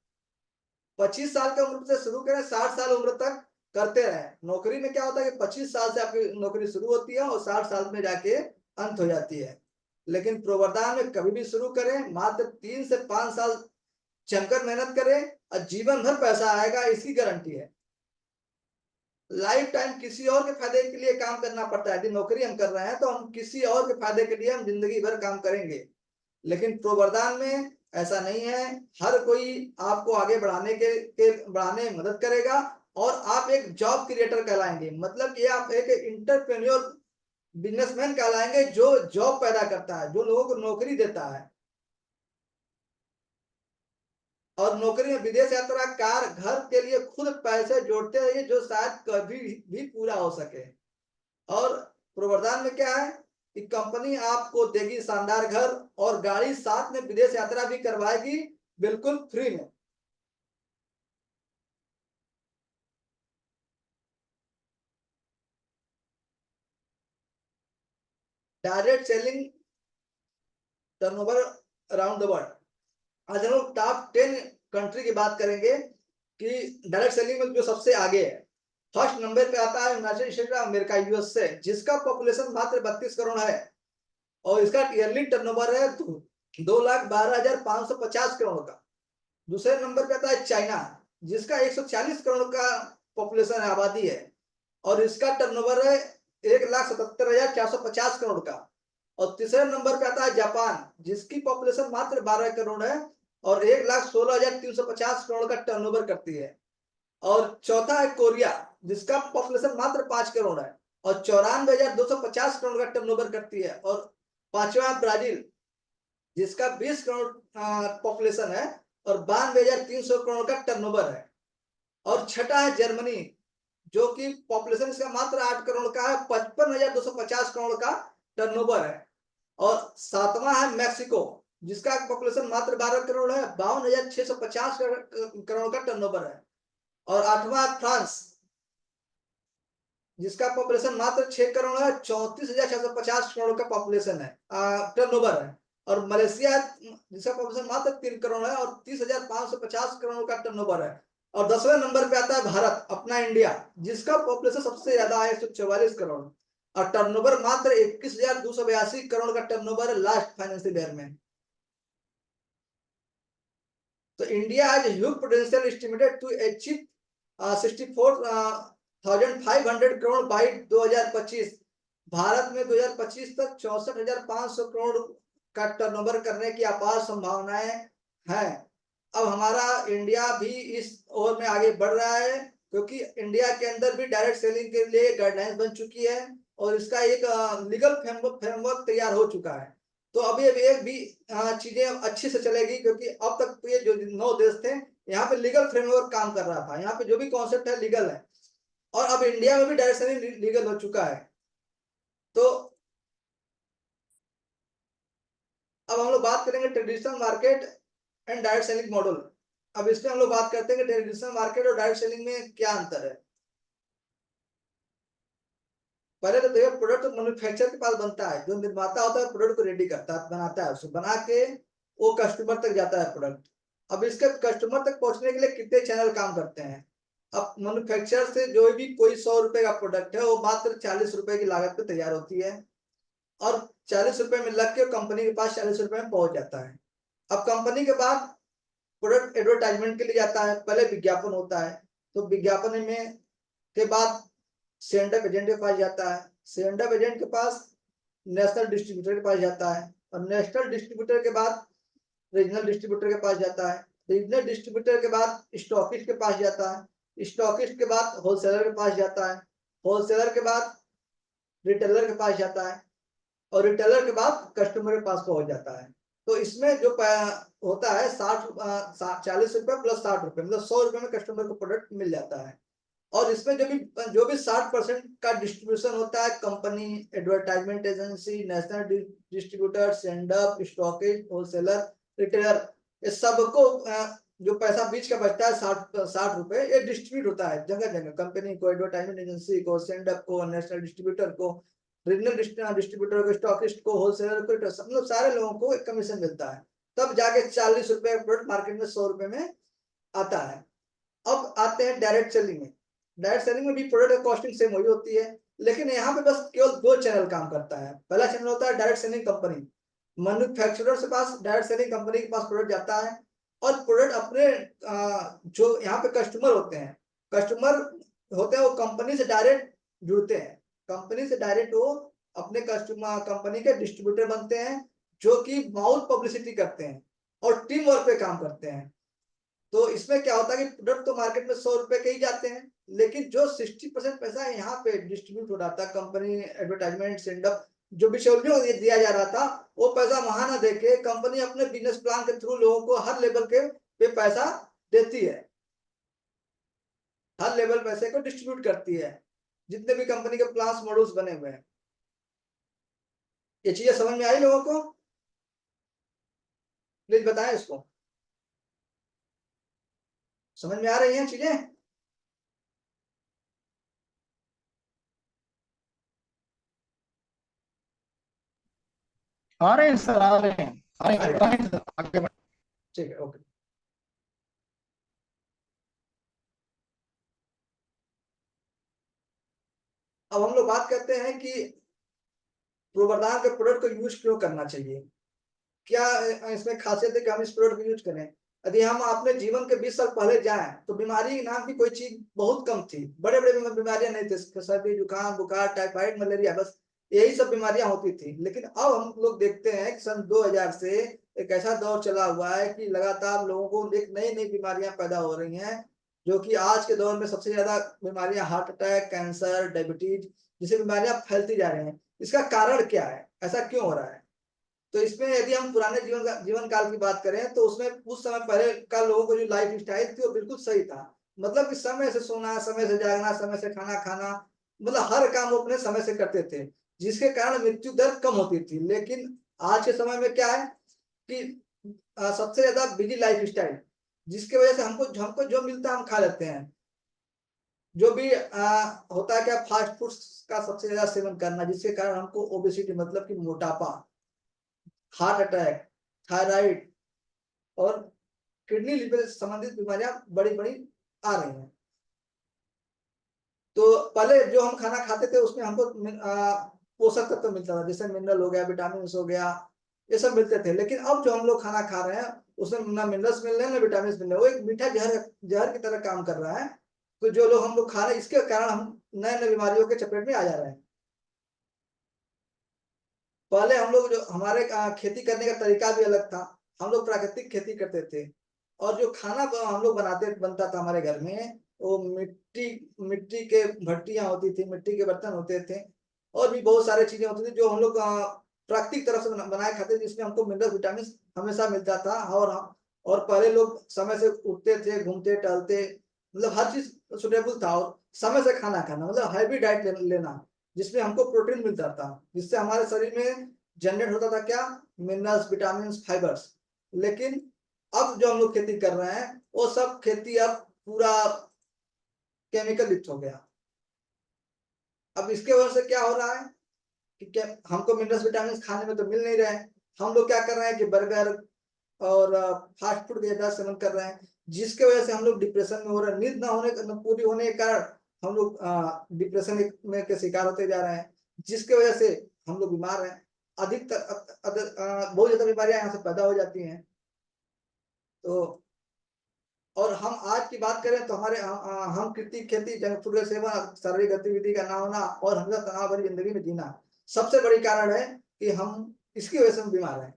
25 साल की उम्र से शुरू करें, 60 साल उम्र तक करते रहे। नौकरी में क्या होता है कि 25 साल से आपकी नौकरी शुरू होती है और 60 साल में जाके अंत हो जाती है। लेकिन प्रवर्तन में कभी भी शुरू करें, मात्र 3 से 5 साल जमकर मेहनत करें, और जीवन भर पैसा आएगा, इसकी गारंटी है। लाइफ टाइम किसी और के फायदे के लिए काम करना पड़ता है। यदि नौकरी हम कर रहे हैं तो हम किसी और के फायदे के लिए हम जिंदगी भर काम करेंगे, लेकिन प्रवर्धन में ऐसा नहीं है। हर कोई आपको आगे बढ़ाने में मदद करेगा और आप एक जॉब क्रिएटर कहलाएंगे। मतलब कि आप एक इंटरप्रेन्योर बिजनेसमैन कहलाएंगे जो जॉब पैदा करता है, जो लोगों को नौकरी देता है। और नौकरी में विदेश यात्रा, कार, घर के लिए खुद पैसे जोड़ते रहिए जो शायद कभी भी पूरा हो सके। और प्रवर्धन में क्या है कि कंपनी आपको देगी शानदार घर और गाड़ी, साथ में विदेश यात्रा भी करवाएगी बिल्कुल फ्री में। Direct selling turnover around the world. आज हम लोग टॉप 10 कंट्री की बात करेंगे कि डायरेक्ट सेलिंग में जो सबसे आगे है। फर्स्ट नंबर पे आता है United state of America, USA, जिसका पॉपुलेशन मात्र 32 करोड़ है और इसका ईयरली टर्नओवर है 2,12,550 करोड़ का। दूसरे नंबर पे आता है चाइना, जिसका 140 करोड़ का पॉपुलेशन है, आबादी है, और इसका टर्नओवर है 1,77,450 करोड़ का। और तीसरे नंबर पे आता है जापान, जिसकी पॉपुलेशन मात्र 12 करोड़ है और 1,16,350 करोड़ का टर्नओवर करती है। और चौथा है कोरिया, जिसका पॉपुलेशन मात्र 5 करोड़ है और 94,250 करोड़ का टर्नओवर करती है। और पांचवा ब्राजील, जिसका 20 करोड़ पॉपुलेशन है और 92,300 करोड़ का टर्नओवर है। और छठा है जर्मनी, जो कि पॉपुलेशन इसका मात्र 8 करोड़ का है, 55,250 करोड़ का टर्नओवर है। और सातवां है मैक्सिको, जिसका पॉपुलेशन मात्र 12 करोड़ है, 52,650 करोड़ का टर्नओवर है। और आठवां फ्रांस, जिसका पॉपुलेशन मात्र 6 करोड़ है, 34,650 करोड़ का पॉपुलेशन है, टर्नओवर है। और मलेशिया, जिसका पॉपुलेशन मात्र 3 करोड़ है और 30,550 करोड़ का टर्नओवर है। और 10वें नंबर पे आता है भारत, अपना इंडिया, जिसका पॉपुलेशन सबसे ज्यादा है, 144 करोड़, और टर्नओवर मात्र 21,282 करोड़ का टर्नओवर है लास्ट फाइनेंशियल ईयर में। तो India has huge potential estimated to achieve 64,500 crore by 2025। Bharat में 2025 तक 64,500 करोड़ का टर्नओवर करने की अपार संभावनाएं हैं। अब हमारा इंडिया भी इस ओर में आगे बढ़ रहा है, क्योंकि इंडिया के अंदर भी डायरेक्ट सेलिंग के लिए गाइडलाइंस बन चुकी है और इसका एक लीगल फ्रेमवर्क तैयार हो चुका है। तो अभी एक भी चीजें अच्छी से चलेगी, क्योंकि अब तक ये जो 9 देश थे, यहाँ पे लीगल फ्रेमवर्क काम कर रहा था, यहाँ पे जो भी कॉन्सेप्ट है लीगल है, और अब इंडिया में भी डायरेक्ट सेलिंग लीगल हो चुका है। तो अब हम लोग बात करेंगे traditional market and direct selling model. अब इसमें हम लोग बात करते हैं कि ट्रेडिशनल मार्केट और डायरेक्ट सेलिंग में क्या अंतर है। पहले तो देखो, प्रोडक्ट तो मैन्युफैक्चरर के पास बनता है, जो निर्माता होता है प्रोडक्ट को रेडी करता है, बनाता है, उसको बना के वो कस्टमर तक जाता है प्रोडक्ट। अब इसके कस्टमर तक पहुंचने के लिए कितने चैनल काम करते हैं। अब मैन्युफैक्चरर से जो भी कोई 100 रुपए का प्रोडक्ट है, वो मात्र 40 रुपए की लागत पे तैयार होती है और 40 रुपए में लग के कंपनी के पास 40 रुपए में पहुंच जाता है। अब कंपनी के बाद प्रोडक्ट एडवर्टाइजमेंट के लिए जाता है, पहले विज्ञापन होता है, तो विज्ञापन में के बाद सेंडर एजेंट के पास जाता है, सेंडर एजेंट के पास नेशनल डिस्ट्रीब्यूटर के पास जाता है, और नेशनल डिस्ट्रीब्यूटर के बाद रीजनल डिस्ट्रीब्यूटर के पास जाता है, रीजनल डिस्ट्रीब्यूटर के बाद स्टॉकिस्ट के पास जाता है, स्टॉकिस्ट के बाद होलसेलर के पास जाता है, होलसेलर के बाद रिटेलर के पास जाता है, और रिटेलर के बाद कस्टमर के पास पहुंच जाता है। तो इसमें जो होता है 40 रुपए प्लस 60 रुपए, मतलब 100 रुपए में कस्टमर को प्रोडक्ट मिल जाता है। और इसमें जो भी 60% का डिस्ट्रीब्यूशन होता है, company, advertisement agency, national distributor, sender, stockist, wholesaler, retailer, ये सबको जो पैसा बीच का बचता है 60 रुपए, ये डिस्ट्रीब्यूट होता है जगह जगह, कंपनी को, एडवर्टाइजमेंट एजेंसी को, सेंडर को, नेशनल डिस्ट्रीब्यूटर को, रीजनल डिस्ट्रीब्यूटर को, स्टॉकिस्ट को, होलसेलर को, मतलब सारे लोगों को एक कमीशन मिलता है, तब जाके 40 रुपए प्रोडक्ट मार्केट में 100 रुपए में आता है। अब आते हैं डायरेक्ट सेलिंग में। डायरेक्ट सेलिंग में भी प्रोडक्ट कॉस्टिंग सेम वही होती है, लेकिन यहाँ पे बस केवल 2 चैनल काम करता है। पहला चैनल होता है डायरेक्ट सेलिंग कंपनी, मैन्युफैक्चरर के पास डायरेक्ट सेलिंग कंपनी के पास प्रोडक्ट जाता है और प्रोडक्ट अपने जो यहाँ पे कस्टमर होते हैं वो कंपनी से डायरेक्ट जुड़ते हैं, कंपनी से डायरेक्ट वो अपने कस्टमर कंपनी के डिस्ट्रीब्यूटर बनते हैं, जो कि माउथ पब्लिसिटी करते हैं और टीम वर्क पे काम करते हैं। तो इसमें क्या होता है कि प्रोडक्ट तो मार्केट में 100 रुपए के ही जाते हैं, लेकिन जो 60% पैसा यहाँ पे डिस्ट्रीब्यूट हो रहा था, कंपनी एडवर्टाइजमेंट सेंडअप जो भी शेड्यूल दिया जा रहा था, वो पैसा वहां ना देके कंपनी अपने बिजनेस प्लान के थ्रू लोगों को हर लेवल के पे पैसा देती है, हर लेवल पैसे को डिस्ट्रीब्यूट करती है, जितने भी कंपनी के प्लान मॉडल्स बने हुए हैं। ये चीजें समझ में आई लोगों को? प्लीज बताएं इसको, समझ में आ रही हैं चीजें? आ रहे हैं सर, आ रहे हैं, आ रहे हैं, बताएं सर, आगे बढ़ें। ठीक है, ओके। अब हम लोग बात करते हैं कि पूर्वाधार के प्रोडक्ट को यूज क्यों करना चाहिए, क्या इसमें खासियत है कि हम इस प्रोडक्ट को यूज करें। यदि हम अपने जीवन के 20 साल पहले जाएं तो बीमारी नाम की कोई चीज बहुत कम थी, बड़े बड़े बीमारियां नहीं थे, सर्दी जुकाम बुखार टाइफाइड मलेरिया, बस यही सब बीमारियां होती थी। लेकिन अब हम लोग देखते हैं कि सन 2000 से एक ऐसा दौर चला हुआ है कि लगातार लोगों को एक नई नई बीमारियां पैदा हो रही हैं, जो कि आज के दौर में सबसे ज्यादा बीमारियां हार्ट अटैक, कैंसर, डायबिटीज जैसी बीमारियां फैलती जा रही हैं। इसका कारण क्या है, ऐसा क्यों हो रहा है? तो इसमें यदि हम पुराने जीवन काल की बात करें तो उसमें उस समय पहले का लोगों को जो लाइफ स्टाइल थी वो बिल्कुल सही था, मतलब कि समय से सोना, समय से जागना, समय से खाना खाना, मतलब हर काम वो अपने समय से करते थे, जिसके कारण मृत्यु दर कम होती थी। लेकिन आज के समय में क्या है कि सबसे ज्यादा बिजी लाइफ स्टाइल, जिसकी वजह से हमको हमको जो मिलता है हम खा लेते हैं, जो भी होता है क्या, फास्ट फूड का सबसे ज्यादा सेवन करना, जिसके कारण हमको ओबेसिटी मतलब कि मोटापा, हार्ट अटैक, थायराइड और किडनी लिवर से संबंधित बीमारियां बड़ी बड़ी आ रही हैं। तो पहले जो हम खाना खाते थे उसमें हमको पोषक तत्व मिलता था, जैसे मिनरल हो गया, विटामिन हो गया, ये सब मिलते थे। लेकिन अब जो हम लोग खाना खा रहे हैं उसमें ना मिनरल्स मिल रहे हैं ना विटामिन मिल रहे हैं, वो एक मीठा जहर जहर की तरह काम कर रहा है। तो जो लोग हम लोग खा रहे हैं, इसके कारण हम नए नए बीमारियों के चपेट में आ जा रहे हैं। पहले हम लोग जो हमारे खेती करने का तरीका भी अलग था, हम लोग प्राकृतिक खेती करते थे, और जो खाना हम लोग बनता था हमारे घर में, वो मिट्टी मिट्टी के भट्टियां होती थी, मिट्टी के बर्तन होते थे, और भी बहुत सारी चीजें होती थी जो हम लोग प्राकृतिक तरफ से बनाए खाते थे, जिसमें हमको मिनरल विटामिन हमेशा मिलता था। और पहले लोग समय से उठते थे, घूमते टहलते, मतलब हर चीज सुटेबल था, और समय से खाना खाना मतलब हैवी डाइट लेना, जिसमें हमको प्रोटीन मिलता था, जिससे हमारे शरीर में जनरेट होता था क्या, मिनरल्स, विटामिन, फाइबर्स। लेकिन अब जो हम लोग खेती कर रहे हैं वो सब खेती अब पूरा केमिकल युक्त हो गया। अब इसके वजह से क्या हो रहा है कि क्या हमको मिनरल्स विटामिन खाने में तो मिल नहीं रहे हैं, हम लोग क्या कर रहे हैं कि बर्गर और फास्ट फूड का ज्यादा सेवन कर रहे हैं, जिसके वजह से हम लोग डिप्रेशन में हो रहे हैं। नींद ना होने पूरी होने के कारण हम लोग डिप्रेशन में के शिकार होते जा रहे हैं, जिसके वजह से हम लोग बीमार हैं। अधिकतर बहुत ज्यादा बीमारियां यहाँ से पैदा हो जाती हैं। तो और हम आज की बात करें तो हमारे हम कृत्रिम खेती, जंक फूड का सेवन, शारीरिक गतिविधि का ना होना और हमेशा तनाव भरी जिंदगी में जीना सबसे बड़ी कारण है कि हम इसकी वजह से हम बीमार हैं।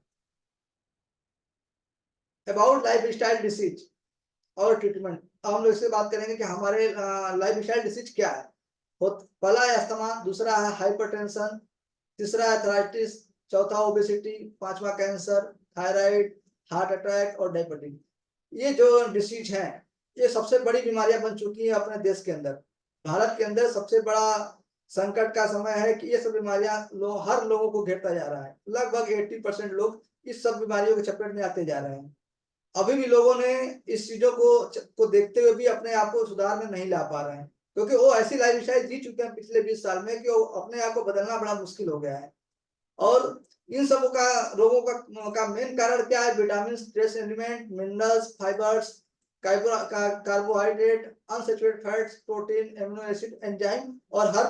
अबाउट लाइफ स्टाइल डिसीज और ट्रीटमेंट, अब हम लोग इससे बात करेंगे कि हमारे लाइफ स्टाइल डिसीज क्या है। पहला है अस्थमा, दूसरा है हाइपरटेंशन, तीसरा है अर्थराइटिस, चौथा ओबेसिटी, पांचवा कैंसर, थायराइड, हार्ट अटैक और डायबिटीज। ये जो डिसीज हैं ये सबसे बड़ी बीमारियां बन चुकी हैं अपने देश के अंदर। भारत के अंदर सबसे बड़ा संकट का समय है कि ये सब बीमारियां हर लोगों को घेरता जा रहा है। लगभग 80% लोग इस सब बीमारियों के चपेट में आते जा रहे हैं। अभी भी लोगों ने इस चीजों को देखते हुए भी अपने आप को सुधार में नहीं ला पा रहे हैं, क्योंकि वो ऐसी लाइफ स्टाइल जी चुके हैं पिछले 20 साल में कि वो अपने आप को बदलना बड़ा मुश्किल हो गया है। और इन सब का रोगों का मेन कारण क्या है, vitamin, trace element, minerals, fibres, carbohydrate, unsaturated fats, protein, amino acid, enzyme और हर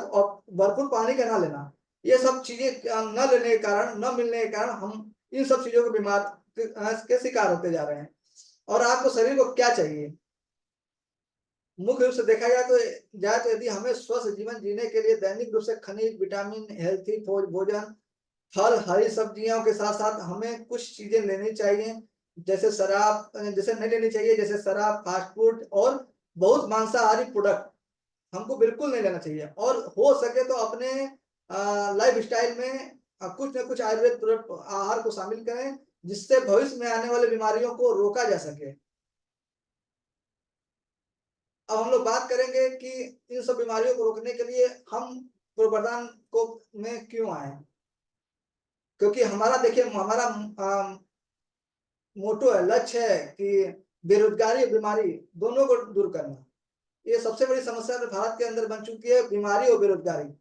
भरपूर पानी का ना लेना। ये सब चीजें न लेने के कारण, न मिलने के कारण हम इन सब चीजों को बीमार के शिकार होते जा रहे हैं। और आपको शरीर को क्या चाहिए। मुख्य रूप से देखा जाए तो यदि हमें स्वस्थ जीवन जीने के लिए दैनिक रूप से खनिज, विटामिन, हेल्थी भोजन, फल, हरी सब्जियों के साथ साथ हमें कुछ चीजें लेनी चाहिए, जैसे नहीं लेनी चाहिए, जैसे शराब, फास्ट फूड और बहुत मांसाहारी प्रोडक्ट हमको बिल्कुल नहीं लेना चाहिए। और हो सके तो अपने लाइफ स्टाइल में कुछ न कुछ आयुर्वेद आहार को शामिल करें, जिससे भविष्य में आने वाली बीमारियों को रोका जा सके। अब हम लोग बात करेंगे कि इन सब बीमारियों को रोकने के लिए हम प्रवर्तन को में क्यों आए, क्योंकि हमारा देखिए हमारा मोटो है, लक्ष्य है कि बेरोजगारी और बीमारी दोनों को दूर करना। ये सबसे बड़ी समस्या भारत के अंदर बन चुकी है, बीमारी और बेरोजगारी।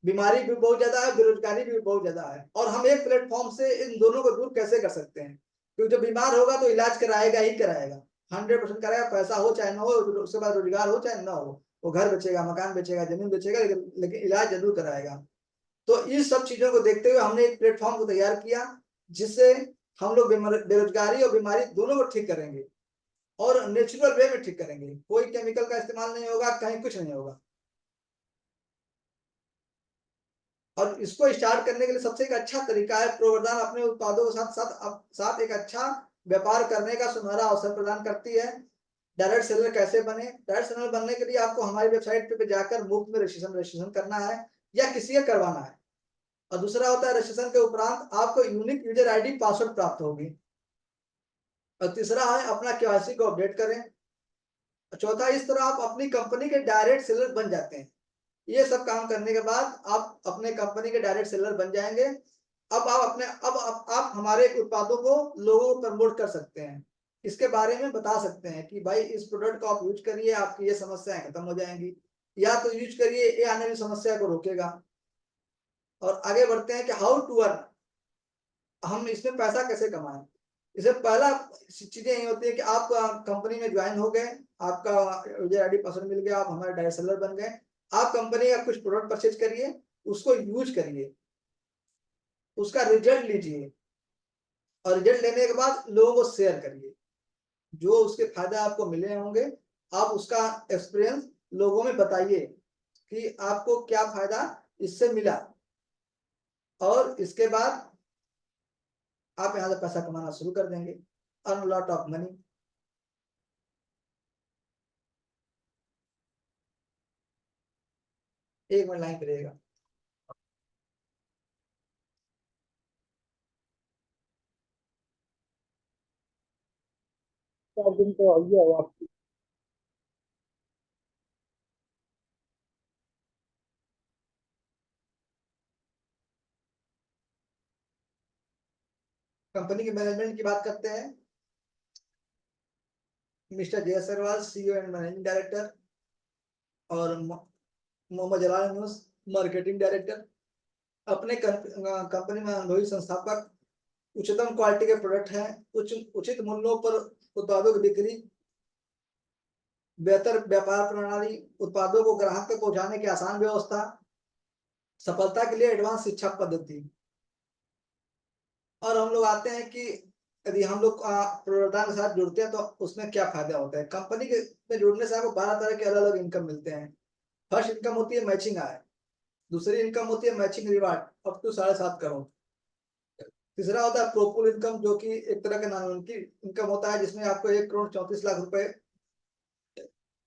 बीमारी भी बहुत ज्यादा है, बेरोजगारी भी बहुत ज्यादा है, और हम एक प्लेटफॉर्म से इन दोनों को दूर कैसे कर सकते हैं। क्योंकि जो बीमार होगा तो इलाज कराएगा ही कराएगा, 100% कराएगा, पैसा हो चाहे ना हो, उसके बाद रोजगार हो चाहे ना हो, वो घर बेचेगा, मकान बेचेगा, जमीन बेचेगा, लेकिन इलाज जरूर कराएगा। तो इस सब चीजों को देखते हुए हमने एक प्लेटफॉर्म को तैयार किया, जिससे हम लोग बेरोजगारी और बीमारी दोनों को ठीक करेंगे और नेचुरल वे में ठीक करेंगे। कोई केमिकल का इस्तेमाल नहीं होगा, कहीं कुछ नहीं होगा। और इसको स्टार्ट करने के लिए सबसे एक अच्छा तरीका है प्रवर्तन अपने उत्पादों के साथ एक अच्छा व्यापार करने का सुनहरा अवसर प्रदान करती है। डायरेक्ट सेलर कैसे बने? डायरेक्ट सेलर बनने के लिए आपको हमारी वेबसाइट पे जाकर मुफ्त में रजिस्ट्रेशन करना है या किसी का करवाना है। और दूसरा होता है रजिस्ट्रेशन के उपरांत आपको यूनिक यूजर आईडी पासवर्ड प्राप्त होगी। और तीसरा है अपना केवाईसी को अपडेट करें। चौथा, इस तरह आप अपनी कंपनी के डायरेक्ट सेलर बन जाते हैं। ये सब काम करने के बाद आप अपने कंपनी के डायरेक्ट सेलर बन जाएंगे। अब आप हमारे उत्पादों को लोगों को प्रमोट कर सकते हैं, इसके बारे में बता सकते हैं कि भाई इस प्रोडक्ट को आप यूज करिए, आपकी ये समस्याएं खत्म हो जाएंगी, या तो यूज करिए, ये आने वाली समस्या को रोकेगा। और आगे बढ़ते हैं कि हाउ टू अर्न, हम इसमें पैसा कैसे कमाएं। इसे पहला चीजें ये होती है कि आप कंपनी में ज्वाइन हो गए, आपका यूजर आईडी पासवर्ड मिल गया, आप हमारे डायरेक्ट सेलर बन गए। आप कंपनी का कुछ प्रोडक्ट परचेज करिए, उसको यूज करिए, उसका रिजल्ट लीजिए, और रिजल्ट लेने के बाद लोगों को शेयर करिए। जो उसके फायदे आपको मिले होंगे, आप उसका एक्सपीरियंस लोगों में बताइए कि आपको क्या फायदा इससे मिला। और इसके बाद आप यहाँ से पैसा कमाना शुरू कर देंगे, अर्न लॉट ऑफ मनी। एक मिनट लाइन पे रहेगा। दिन तो आ गया वापस। कंपनी के मैनेजमेंट की बात करते हैं। Mister Jai Agarwal, CEO and managing director, और मोहम्मद जलाल यूनुस, मार्केटिंग डायरेक्टर। अपने कंपनी में अनुभवी संस्थापक, उच्चतम क्वालिटी के प्रोडक्ट हैं, उचित मूल्यों पर उत्पादों की बिक्री, बेहतर व्यापार प्रणाली, उत्पादों को ग्राहक तक पहुंचाने की आसान व्यवस्था, सफलता के लिए एडवांस शिक्षा पद्धति। और हम लोग आते हैं कि यदि हम लोग प्रवर्तन के साथ जुड़ते हैं तो उसमें क्या फायदा होता है। कंपनी के में जुड़ने से आपको 12 तरह के अलग अलग इनकम मिलते हैं। फर्स्ट इनकम होती है मैचिंग आय, दूसरी इनकम होती है matching reward up to 7.5 crore. तीसरा होता है प्रोपुल इनकम, जो कि एक तरह का नॉन इनकम होता है, जिसमें आपको 1 करोड़ 34 लाख रुपए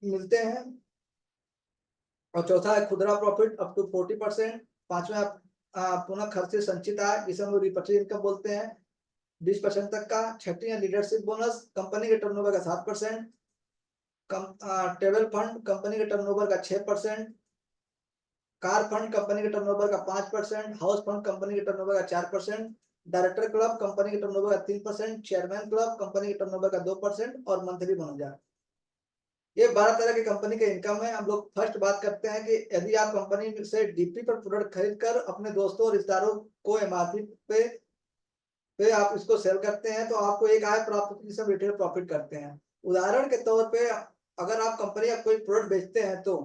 मिलते हैं। और चौथा है खुदरा प्रॉफिट अप टू 40%। पांचवा पुनः खर्च से संचित आय, जिसे हम लोग रिपर्चेज इनकम बोलते हैं, 20% तक का। छठी है लीडरशिप बोनस, कंपनी के टर्नओवर का 7%। टेबल फंड, कंपनी के टर्नओवर का 6%। कार फंड, कंपनी के टर्नओवर का 5%। हाउस फंड, कंपनी के टर्नओवर का 4%। डायरेक्टर क्लब, कंपनी के टर्नओवर का 3%। चेयरमैन क्लब, कंपनी के टर्नओवर का 2%। और मंथली बोनस। ये 12 तरह की कंपनी के इनकम है। हम लोग फर्स्ट बात करते हैं कि यदि आप कंपनी से डीपी पर प्रोडक्ट खरीद कर अपने दोस्तों और रिश्तेदारों को एमआरपी पे आप इसको सेल करते हैं तो आपको एक आय प्राप्त होती है, जिसे रिटेल प्रॉफिट करते हैं। उदाहरण के तौर पे अगर आप कंपनी का कोई प्रोडक्ट बेचते हैं तो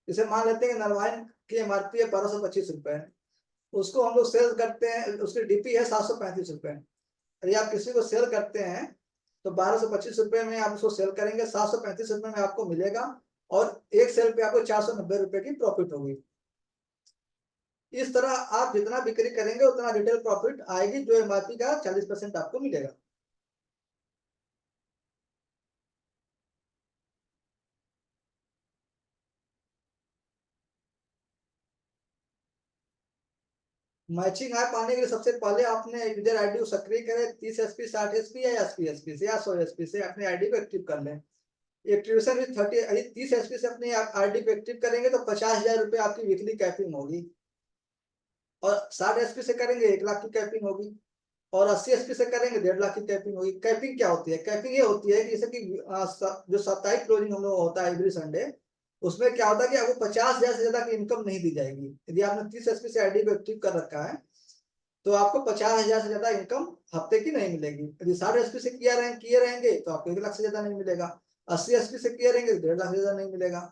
इसे मान लेते हैं नरवाइन की एमआरपी है 1225 रुपए, उसको हम लोग सेल करते हैं, उसकी डीपी है 735 रुपए। यदि आप किसी को सेल करते हैं तो 1225 में आप इसको सेल करेंगे, 735 रुपए में आपको मिलेगा और एक सेल पे आपको 490 रुपए की प्रॉफिट होगी। इस तरह आप जितना बिक्री करेंगे उतना रिटेल प्रॉफिट आएगी, जो एमआरपी का 40% आपको मिलेगा। मैचिंग ऐप पाने के लिए सबसे पहले आपने यूजर आईडी को सक्रिय करें, 30 एसपी 60 एसपी या 80 एसपी से या 100 एसपी से अपने आईडी को एक्टिव कर लें। एक्टिवेशन विद 30 एसपी से अपनी आईडी को एक्टिव करेंगे तो 50,000 रुपए आपकी वीकली कैपिंग होगी, और 60 एसपी से करेंगे 1 लाख की कैपिंग होगी, और 80 एसपी से करेंगे 1.5 लाख की कैपिंग होगी। कैपिंग क्या होती है? कैपिंग ये होती है कि जैसे कि जो साप्ताहिक क्लोजिंग हम लोग होता है एवरी संडे, उसमें क्या होता है कि आपको 50,000 से ज्यादा की इनकम नहीं दी जाएगी। यदि आपने 30 एसपी से आईडी को एक्टिव कर रखा है तो आपको 50,000 से ज्यादा इनकम हफ्ते की नहीं मिलेगी। यदि 60 एसपी से किए रहेंगे तो आपको 1 लाख से ज्यादा नहीं मिलेगा, 80 एसपी से किए रहेंगे तो 1.5 लाख से ज्यादा नहीं मिलेगा।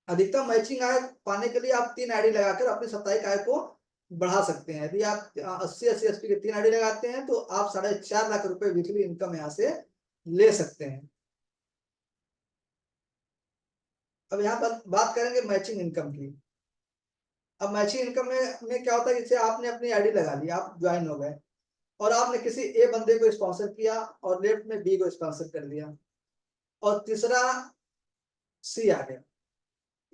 अधिकतम मैचिंग आय पाने के लिए आप 3 आईडी लगाकर अपनी साप्ताहिक आय को बढ़ा सकते हैं। यदि आप 80 एसपी के 3 आईडी लगाते हैं तो आप 4.5 लाख रुपए वीकली इनकम यहाँ से ले सकते हैं। अब यहाँ पर बात करेंगे मैचिंग इनकम की। अब मैचिंग इनकम में क्या होता है, जैसे आपने अपनी आईडी लगा ली, आप ज्वाइन हो गए और आपने किसी ए बंदे को स्पॉन्सर किया और लेफ्ट में बी को स्पॉन्सर कर दिया और तीसरा सी आ गया,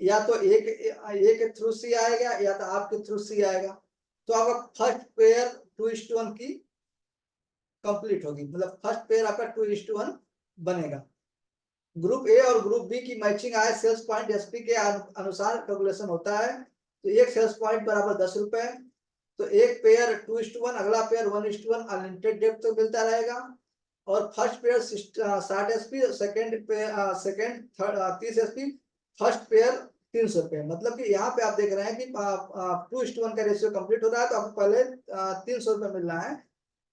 या तो ए के थ्रू सी आएगा या तो आपके थ्रू सी आएगा, तो आपका फर्स्ट पेयर 2:1 की कंप्लीट होगी, मतलब फर्स्ट पेयर आपका 2:1 बनेगा। ग्रुप ए और ग्रुप बी की मैचिंग आए सेल्स पॉइंट एसपी के अनुसार कैलकुलेशन होता है। तो एक सेल्स पॉइंट बराबर 10 रुपए, तो एक पेयर 2:1, अगला पेयर 1:1 अनलिमिटेड डेप्थ तो मिलता रहेगा, और first pair 60 SP, second pair second 30 SP, first pair 300 रुपए। मतलब कि यहाँ पे आप देख रहे हैं कि 2:1 का रेशियो कंप्लीट हो रहा है, तो आपको पहले 300 रुपए मिल रहा है।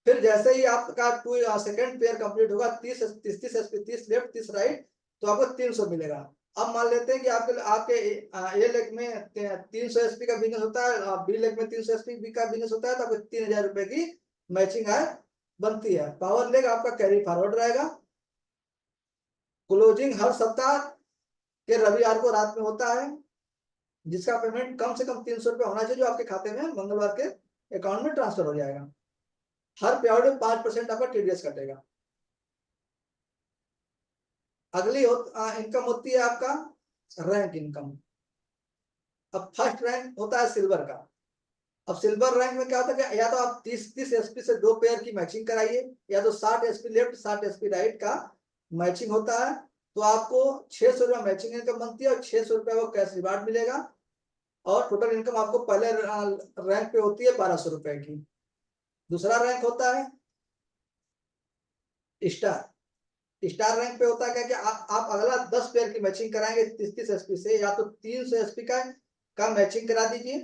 फिर जैसे ही आपका सेकंड पेयर कंप्लीट होगा, 30 एसपी, 30 लेफ्ट 30 राइट, तो आपको 300 मिलेगा। अब मान लेते हैं कि आपके ए लेग में 300 एसपी का बिजनेस होता है, बी लेग में 300 एसपी का बिजनेस होता है, तो आपको 3,000 रुपए की मैचिंग आय बनती है। पावर लेग आपका कैरी फॉरवर्ड रहेगा। क्लोजिंग हर सप्ताह के रविवार को रात में होता है, जिसका पेमेंट कम से कम 300 रुपए होना चाहिए, जो आपके खाते में मंगलवार के अकाउंट में ट्रांसफर हो जाएगा। हर पेयर में 5% आपका टीडीएस कटेगा। अगली इनकम होती है आपका रैंक इनकम। अब फर्स्ट रैंक होता है सिल्वर का। अब सिल्वर रैंक में क्या होता है कि या तो आप 30 एसपी से 2 पेयर की मैचिंग कराइए, या तो 60 एसपी लेफ्ट 60 एसपी राइट का मैचिंग होता है, तो आपको 600 रुपया मैचिंग इनकम बनती है और 600 रुपया वो कैश रिवार्ड मिलेगा, और टोटल इनकम आपको पहले रैंक पे होती है 1200 रुपए की। दूसरा रैंक होता है स्टार रैंक पे होता है क्या कि आप अगला 10 पेयर की मैचिंग कराएंगे 30 एसपी से, या तो 300 एसपी का मैचिंग करा दीजिए,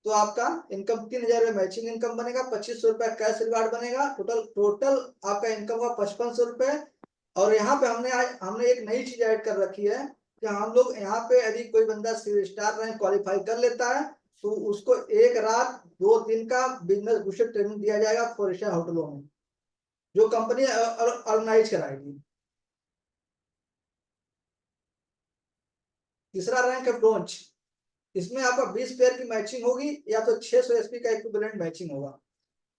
तो आपका इनकम 3,000 रुपये मैचिंग इनकम बनेगा, 2500 रुपया कैश रिवार्ड बनेगा, टोटल आपका इनकम हुआ 5500 रुपए। और यहाँ पे हमने एक नई चीज ऐड कर रखी है कि हम लोग यहाँ पे यदि कोई बंदा स्टार रैंक क्वालिफाई कर लेता है तो उसको 1 रात 2 दिन का बिजनेस बूस्टर ट्रेनिंग दिया जाएगा 4 स्टार होटलों में, जो कंपनी ऑर्गेनाइज कराएगी। तीसरा रैंक है ब्रोंज। इसमें आपका 20 पेयर की मैचिंग होगी, या तो 600 एसपी का इक्विवेलेंट मैचिंग होगा।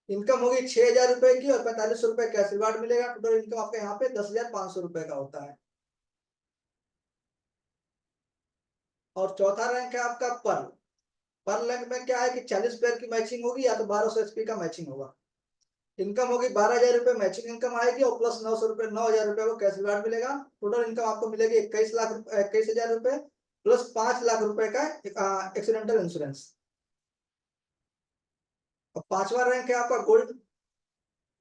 इनकम होगी 6,000 रुपए की और 4500 रुपए कैश रिवार्ड मिलेगा। टोटल इनकम आपका यहाँ पे 10,500 रुपए का होता है। और चौथा रैंक है आपका पर्ल रैंक में क्या है कि 40 पेयर की मैचिंग होगी, या तो 1200 एसपी का मैचिंग होगा। इनकम होगी 12,000 रुपए मैचिंग इनकम आएगी, और प्लस 9,000 रुपए को कैश रिवार्ड मिलेगा। टोटल इनकम आपको मिलेगी 21,000 रुपए प्लस 5 लाख रुपए का एक्सीडेंटल इंश्योरेंस। और पांचवा रैंक है आपका गोल्ड।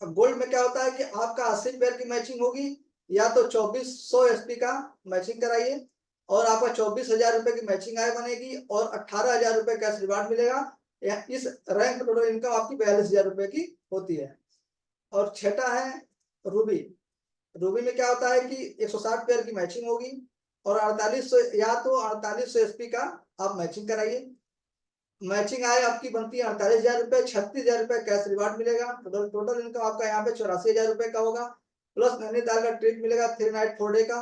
गोल्ड में क्या होता है कि आपका 80 पेयर की मैचिंग होगी, या तो 2400 एसपी का मैचिंग कराइए और आपका 24,000 रुपए की मैचिंग आय बनेगी, और 18,000 रुपए कैश रिवार्ड मिलेगा। इस रैंक टोटल इनकम आपकी 42,000 रुपए की होती है। और छठा है रूबी। रूबी में क्या होता है कि 160 पेयर की मैचिंग होगी, और 4800 या तो 4800 एसपी का आप मैचिंग कराइए। मैचिंग आय आपकी बनती है 48,000 रुपए, 36,000 रुपए कैश रिवार्ड मिलेगा। टोटल इनकम आपका यहाँ पे 84,000 रुपए का होगा। प्लस नैनीताल का ट्रिप मिलेगा 3 नाइट 4 डे का।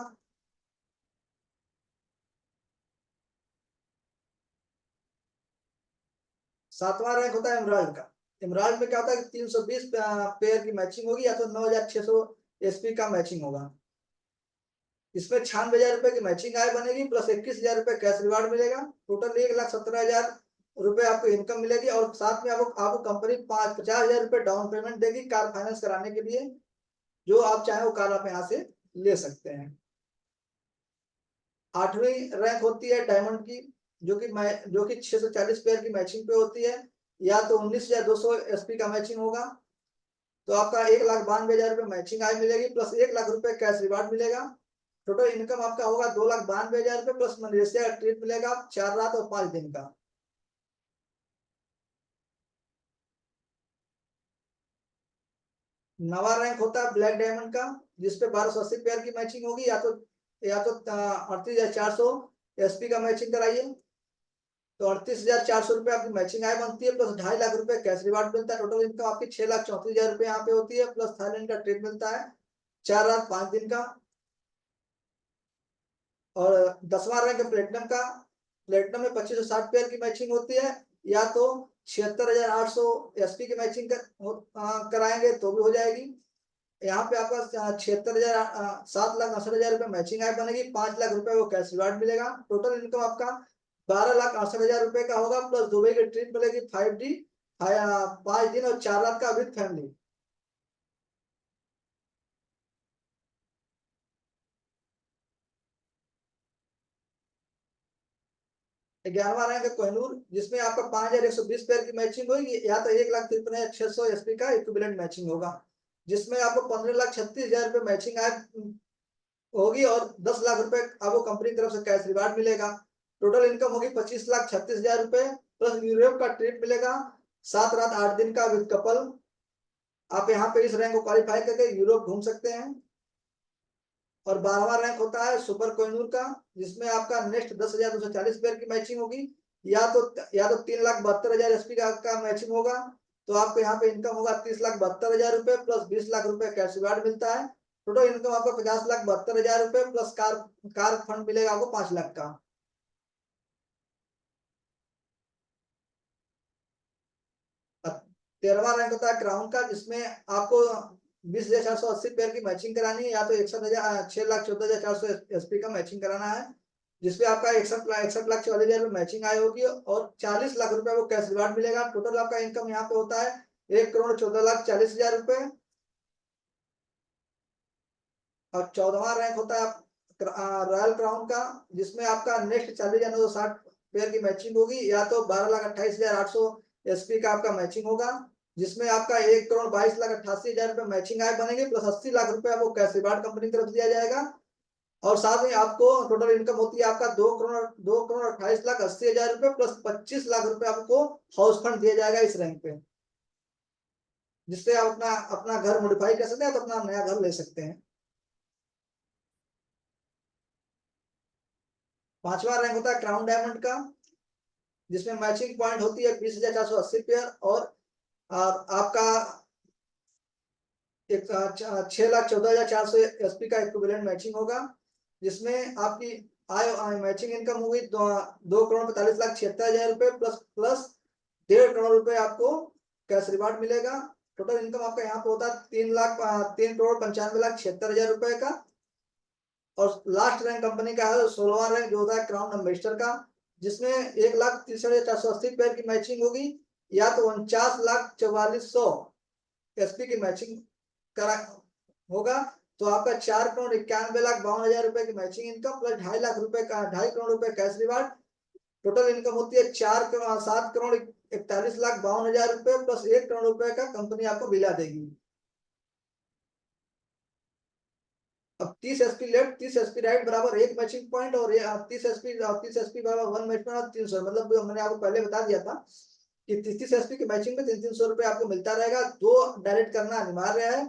सातवां रैंक होता है एमराल्ड का। एमराल्ड में क्या होता है कि 320 पेयर की मैचिंग होगी या तो 9600 एसपी का मैचिंग होगा। इसमें 96,000 रुपए की मैचिंग आय बनेगी प्लस 21,000 रुपए कैश रिवार्ड मिलेगा। टोटल 1,17,000 रुपए आपको इनकम मिलेगी और साथ में आपको कंपनी 50,000 रुपए डाउन पेमेंट देगी कार फाइनेंस कराने के लिए। जो आप चाहे वो कार आप यहाँ से ले सकते हैं। 8वीं रैंक होती है डायमंड की, जो कि 640 पेयर की मैचिंग पे होती है, या तो 19,200 एसपी का मैचिंग होगा। तो आपका 1,92,000 रुपए मैचिंग आय मिलेगी प्लस 1,00,000 रुपए कैश रिवार्ड मिलेगा। टोटल इनकम आपका होगा 2,92,000 रुपए प्लस मलेशिया का ट्रिप मिलेगा 4 रात और 5 दिन का। नवा रैंक होता है ब्लैक डायमंड का, जिसपे 1280 पेयर की मैचिंग होगी, या तो 38,400 एसपी का मैचिंग कराइए। तो 38,400 रुपए आपकी मैचिंग आय बनती है प्लस 2.5 लाख रुपए कैश रिवार्ड मिलता है। टोटल इनकम आपकी 6,34,000 रुपए यहाँ पे होती है प्लस थाईलैंड का ट्रिप मिलता है 4 रात 5 दिन का। और 10वां रैंक प्लेटिनम का। प्लेटिनम में 2560 पेयर की मैचिंग होती है, या तो 76,800 एसपी की मैचिंग कराएंगे तो भी हो जाएगी। यहाँ पे आपका 7,68,000 रुपए मैचिंग आय बनेगी, 5 लाख रुपए वो कैश रिवार्ड मिलेगा। टोटल इनकम आपका 12,68,000 रुपए का होगा प्लस दुबई की ट्रिप मिलेगी 5D 5 दिन और 4 रात का विद फैमिली। ग्यारहवां रैंक है कोहिनूर, जिसमें आपका 5,120 पेयर की मैचिंग होगी, या तो 1,53,600 एसपी का इक्विवेलेंट मैचिंग होगा, जिसमें आपको 15,36,000 रुपए मैचिंग आय होगी और 10 लाख रुपए आपको कंपनी की तरफ से कैश रिवार्ड मिलेगा। टोटल इनकम होगी 25,36,000 रुपए प्लस यूरोप का ट्रिप मिलेगा 7 रात 8 दिन का विद कपल। आप यहाँ पे इस रैंक को क्वालिफाई करके यूरोप घूम सकते हैं। और 12वां रैंक होता है सुपर कोहिनूर का, जिसमें आपका नेक्स्ट 10,240 पेयर की मैचिंग होगी, या तो 3,72,000 एसपी का मैचिंग होगा। तो आपको यहाँ पे इनकम होगा 30,72,000 रुपए प्लस 20 लाख रुपए कैश रिवार्ड मिलता है। टोटल इनकम आपको 50,72,000 रुपए प्लस कार फंड मिलेगा आपको 5 लाख का। 13वां रैंक होता है क्राउन का, जिसमें आपको 20,480 पेयर की मैचिंग करानी है, या तो 6,14,400 एसपी का मैचिंग कराना है, जिसपे आपका 61,41,40,000 रुपए मैचिंग आय होगी और 40 लाख रुपए वो कैश रिवार्ड मिलेगा। टोटल आपका इनकम यहाँ पे होता है 1,14,40,000 रुपए। और 14वां रैंक होता है रॉयल क्राउन का, जिसमें आपका नेक्स्ट 40,960 पेयर की मैचिंग होगी, या तो 12,28,800 एसपी का आपका मैचिंग होगा, जिसमें आपका 1,22,88,000 रुपए मैचिंग आय बनेगी प्लस 80 लाख रुपए आपको कैश रिवार्ड कंपनी की तरफ से दिया जाएगा। और साथ में आपको टोटल इनकम होती है आपका 2,28,80,000 रुपए प्लस 25 लाख रुपए आपको हाउस फंड दिया जाएगा इस रैंक पे, जिससे आप अपना अपना घर मॉडिफाई कर सकते हैं, तो अपना नया घर ले सकते हैं। 5वां रैंक होता है क्राउन डायमंड का, जिसमें मैचिंग पॉइंट होती है 20,480 पेयर और आपका 6,14,400 एसपी का इक्विवेलेंट मैचिंग होगा, जिसमें आपकी आय मैचिंग इनकम होगी 2,45,76,000 रुपए प्लस 1.5 करोड़ रुपए आपको कैश रिवार्ड मिलेगा। टोटल इनकम आपका यहाँ पे होता है 3,95,76,000 रुपए का। और लास्ट रैंक कंपनी का है 16वां रैंक, जो होता है क्राउन एम्बेसडर का, जिसमें 1,30,480 पेयर की मैचिंग होगी, या तो 49,44,100 एसपी की मैचिंग करा होगा। तो आपका 4,91,52,000 रुपए की मैचिंग इनकम प्लस 2.5 लाख रुपए का 2.5 करोड़ रुपए कैश रिवार्ड। टोटल इनकम होती है 7,41,52,000 रुपए प्लस 1 करोड़ रुपए का कंपनी आपको बिला देगी। अब 30 एसपी लेफ्ट 30 एसपी राइट बराबर 1 मैचिंग पॉइंट, और 30 एसपी बराबर 1 मैच पॉइंट 300। मतलब मैंने आपको पहले बता दिया था कि 30 एसपी की मैचिंग में 300 रुपए आपको मिलता रहेगा। 2 डायरेक्ट करना अनिवार्य है,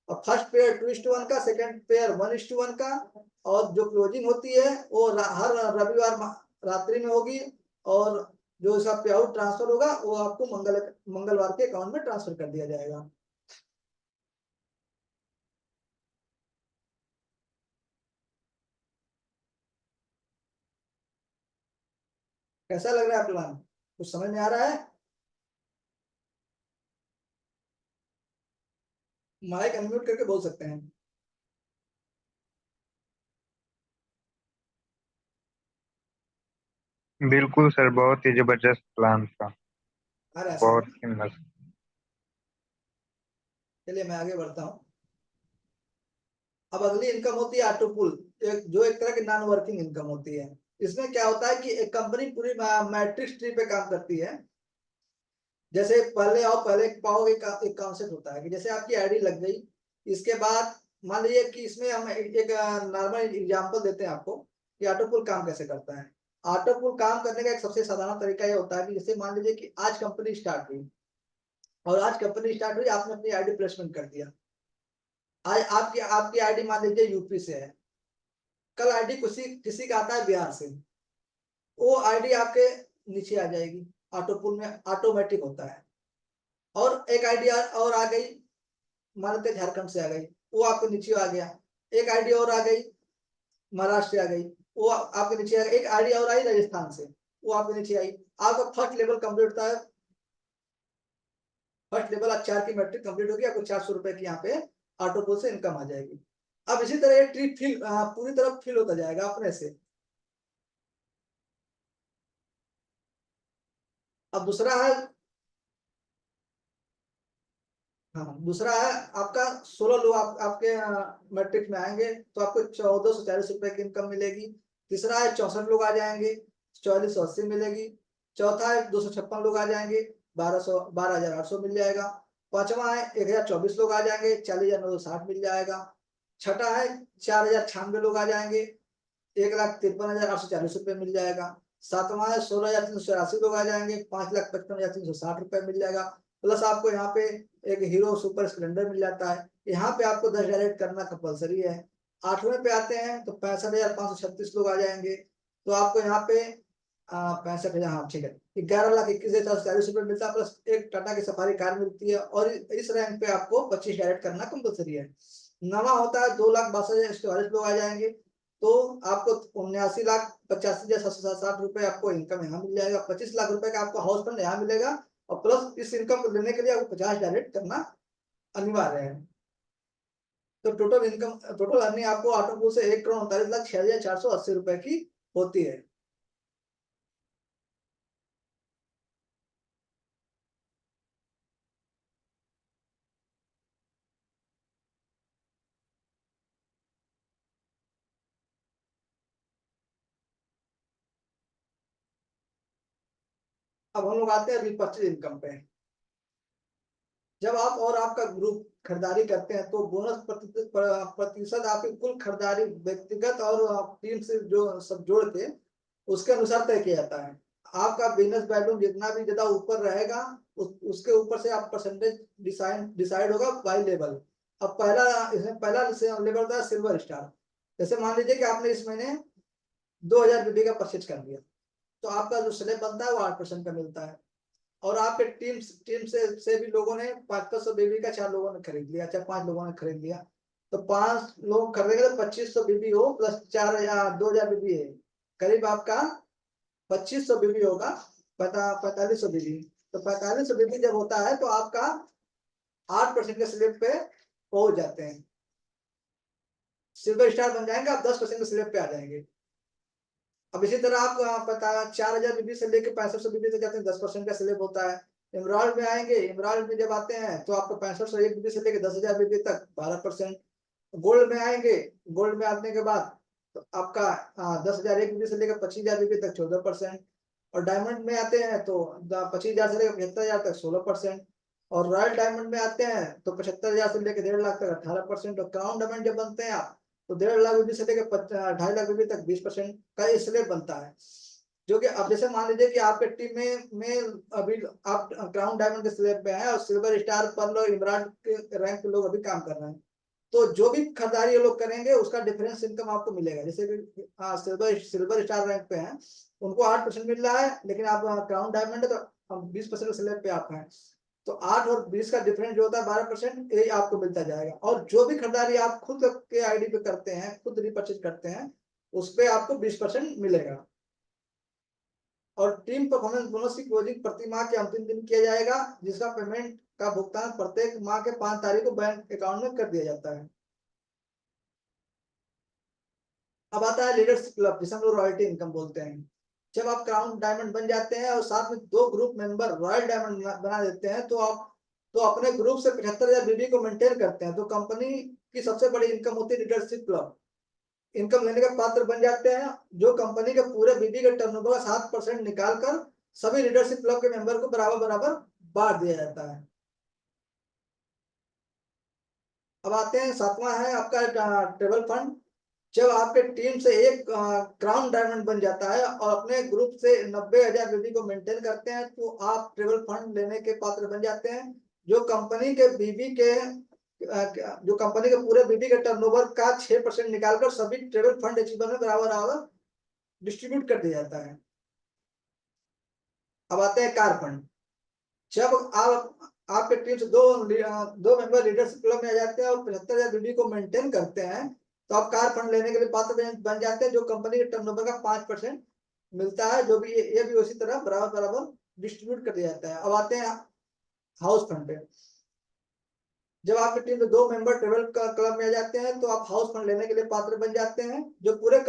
और फर्स्ट पेयर 2:1 का, सेकंड पेयर 1:1 का, और जो क्लोजिंग होती है वो हर रविवार रात्रि में होगी, और जो इसका पे आउट ट्रांसफर होगा वो आपको मंगलवार के अकाउंट में ट्रांसफर कर दिया जाएगा। कैसा लग रहा है प्लान? कुछ समझ में आ रहा है? माइक अनम्यूट करके बोल सकते हैं। बिल्कुल सर, बहुत ही जबरदस्त प्लान था। अरे ऐसा बहुत है। ही मस्त। चलिए मैं आगे बढ़ता हूँ। अब अगली इनकम होती है ऑटो पुल, जो एक तरह की नॉन वर्किंग इनकम होती है। इसमें क्या होता है कि एक कंपनी पूरी मैट्रिक्स ट्री पे काम करती है। जैसे पहले आओ पहले पाओ, एक कॉन्सेप्ट होता है कि जैसे आपकी आईडी लग गई, इसके बाद मान लीजिए कि इसमें हम एक नॉर्मल एग्जांपल देते हैं आपको कि ऑटो पुल काम कैसे करता है। ऑटो पुल काम करने का एक सबसे साधारण तरीका ये होता है कि जैसे मान लीजिए कि आज कंपनी स्टार्ट हुई, और आज कंपनी स्टार्ट हुई, आपने अपनी आईडी प्लेसमेंट कर दिया। आज आपकी आपकी आईडी मान लीजिए यूपी से है, कल आईडी किसी किसी का आता है बिहार से, वो आईडी आपके नीचे आ जाएगी। ऑटो पुल में ऑटोमेटिक होता है। और एक आईडी और आ गई, मान लेते झारखंड से आ गई, वो आपके नीचे आ गया। एक आईडी और आ गई, महाराष्ट्र से आ गई, वो आपके नीचे आ गई। एक आईडी और आई राजस्थान से, वो आपके नीचे आई। आपका फर्स्ट लेवल कंप्लीट होता है। फर्स्ट लेवल 4 की मैट्रिक कंप्लीट होगी, आपको 400 रुपए की यहाँ पे ऑटो पुल से इनकम आ जाएगी। अब इसी तरह ये ट्री फिल पूरी तरह फिल होता जाएगा अपने से। अब दूसरा है, हाँ दूसरा है आपका 16 लोग आपके मैट्रिक में आएंगे तो आपको 1440 रुपए की इनकम मिलेगी। तीसरा है 64 लोग आ जाएंगे, 4480 मिलेगी। चौथा है 256 लोग आ जाएंगे, 12,800 मिल जाएगा। पांचवा है 1024 लोग आ जाएंगे, 40,960 मिल जाएगा। छठा है 4096 लोग आ जाएंगे, 1,53,840 रुपये मिल जाएगा। सातवां है 16,384 लोग आ जाएंगे, 5,55,360 रुपये मिल जाएगा। प्लस आपको यहाँ पे एक हीरो सुपर स्प्लेंडर मिल जाता है। यहाँ पे आपको 10 डायरेक्ट करना कंपलसरी है। आठवें पे आते हैं तो 65,536 लोग आ जाएंगे, तो आपको यहाँ पे 65,000, हाँ ठीक है, 11,21,440 रुपये मिलता है। प्लस एक टाटा की सफारी कार मिलती है। और इस रैंक पे आपको 25 डायरेक्ट करना कंपलसरी है। नवा होता है 2,62,144 लोग आ जाएंगे, तो आपको 79,85,760 रुपए आपको इनकम यहाँ मिल जाएगा। 25 लाख रुपए का आपको हाउस फंड यहाँ मिलेगा। और प्लस इस इनकम को लेने के लिए आपको 50 डायरेक्ट करना अनिवार्य है। तो टोटल अर्निंग आपको ऑटो से 1,39,06,480 रुपए की होती है। अब हम लोग आते हैं रिपर्चेज इनकम पे। जब आप और आपका ग्रुप खरीदारी करते हैं तो बोनस प्रतिशत आपकी कुल खरीदारी व्यक्तिगत और टीम से जो सब जोड़ के उसके अनुसार तय किया जाता है। आपका बिजनेस वैल्यू जितना भी ज्यादा ऊपर रहेगा, उसके ऊपर से आप परसेंटेज डिसाइड होगा बाय लेवल। अब इसमें पहला लेवल होता है सिल्वर स्टार। जैसे मान लीजिए कि आपने इस महीने 2,000 बीबी का परचेज कर लिया, तो आपका जो स्लैब बनता है वो 8% का मिलता है। और आपके टीम से भी लोगों ने 500 बीबी का 4 लोगों ने खरीद लिया, चाहे 5 लोगों ने खरीद लिया, तो 5 लोग खरीदेंगे तो 2500 बीबी हो प्लस 4,000 बीबी है, करीब आपका 2500 बीबी होगा। 4500 बीबी। तो 4500 बीबी जब होता है तो आपका 8% के स्लैब पे पहुंच जाते हैं, सिल्वर स्टार बन जाएंगे, आप 10% के स्लैब पे आ जाएंगे। अब इसी तरह आप पता 4,000 बीबी से लेकर 6500 बीबी तक जाते हैं, 10% का स्लैब होता है। इमराल्ड में आएंगे, इमराल्ड में जब आते हैं तो आपको 6501 बीबी से लेकर 10,000 बीबी तक 12%। गोल्ड में आएंगे, गोल्ड में आने के बाद तो आपका 10,001 बीबी से लेकर 25,000 बीबी तक 14%। और डायमंड में आते हैं तो 25,000 से लेकर 75,000 तक 16%। और रॉयल डायमंड में आते हैं तो 75,000 से लेकर 1.5 लाख तक 18%। और क्राउन डायमंड जब बनते हैं आप तो 1.5 लाख बीबी से लेकर 2.5 लाख बीबी तक 20% का स्लैब बनता है। जो कि अब जैसे मान लीजिए कि आपके टीम में अभी आप क्राउन डायमंड के स्लैब पे हैं और सिल्वर स्टार पर्ल और इमराल्ड के रैंक के लोग अभी काम कर रहे हैं, तो जो भी खरीदारी ये लोग करेंगे उसका डिफरेंस इनकम आपको मिलेगा। जैसे कि सिल्वर स्टार रैंक पे हैं, उनको 8% मिल रहा है, लेकिन आप क्राउन डायमंड है तो 20% स्लैब पे आप हैं, तो 8 और 20 का डिफरेंस जो होता है 12%, यही आपको मिलता जाएगा। और जो भी खरीदारी आप खुद के आईडी पे करते हैं, खुद रिपर्चेज करते हैं, उस पे आपको 20% मिलेगा। और टीम परफॉर्मेंस बोनस की क्लोजिंग प्रति माह के अंतिम दिन किया जाएगा, जिसका पेमेंट का भुगतान प्रत्येक माह के 5 तारीख को बैंक अकाउंट में कर दिया जाता है। अब आता है लीडरशिप क्लब, जिसे हम लोग रॉयल्टी इनकम बोलते हैं। जब आप क्राउन डायमंड बन जाते हैं और साथ में 2 ग्रुप मेंबर रॉयल डायमंड बना देते हैं, तो आप अपने ग्रुप से 75,000 बीबी को मेंटेन करते हैं, तो कंपनी की सबसे बड़ी इनकम होती है लीडरशिप क्लब। इनकम लेने के पात्र बन जाते हैं, जो कंपनी के पूरे बीबी के टर्नओवर का 7% निकाल कर सभी लीडरशिप क्लब के मेंबर को बराबर बराबर बांट दिया जाता है। अब आते हैं 7वां है आपका ट्रेवल फंड। जब आपके टीम से एक क्राउन डायमंड बन जाता है और अपने ग्रुप से 90,000 बीबी को मेंटेन करते हैं, तो आप ट्रेवल फंड लेने के पात्र बन जाते हैं, जो कंपनी के बीबी के जो कंपनी के पूरे बीबी के टर्नओवर का 6% निकालकर सभी ट्रेवल फंड अचीवर में बराबर बराबर डिस्ट्रीब्यूट कर दिया जाता है। अब आते हैं कार फंड। जब आप आपके टीम से दो मेंबर लीडरशिप क्लब में आ जाते हैं और 75,000 बीबी को मेंटेन करते हैं, तो आप कार फंड लेने के लिए पात्र बन जाते हैं, जो कंपनी के टर्नओवर का 5% मिलता है, जो भी ये भी उसी तरह बराबर बराबर डिस्ट्रीब्यूट कर दिया जाता है। अब आते हैं हाउस फंड पे। जब आपकी टीम में 2 मेंबर ट्रेवल क्लब में आ जाते हैं, तो आप हाउस फंड लेने के लिए पात्र बन जाते हैं, जो पूरे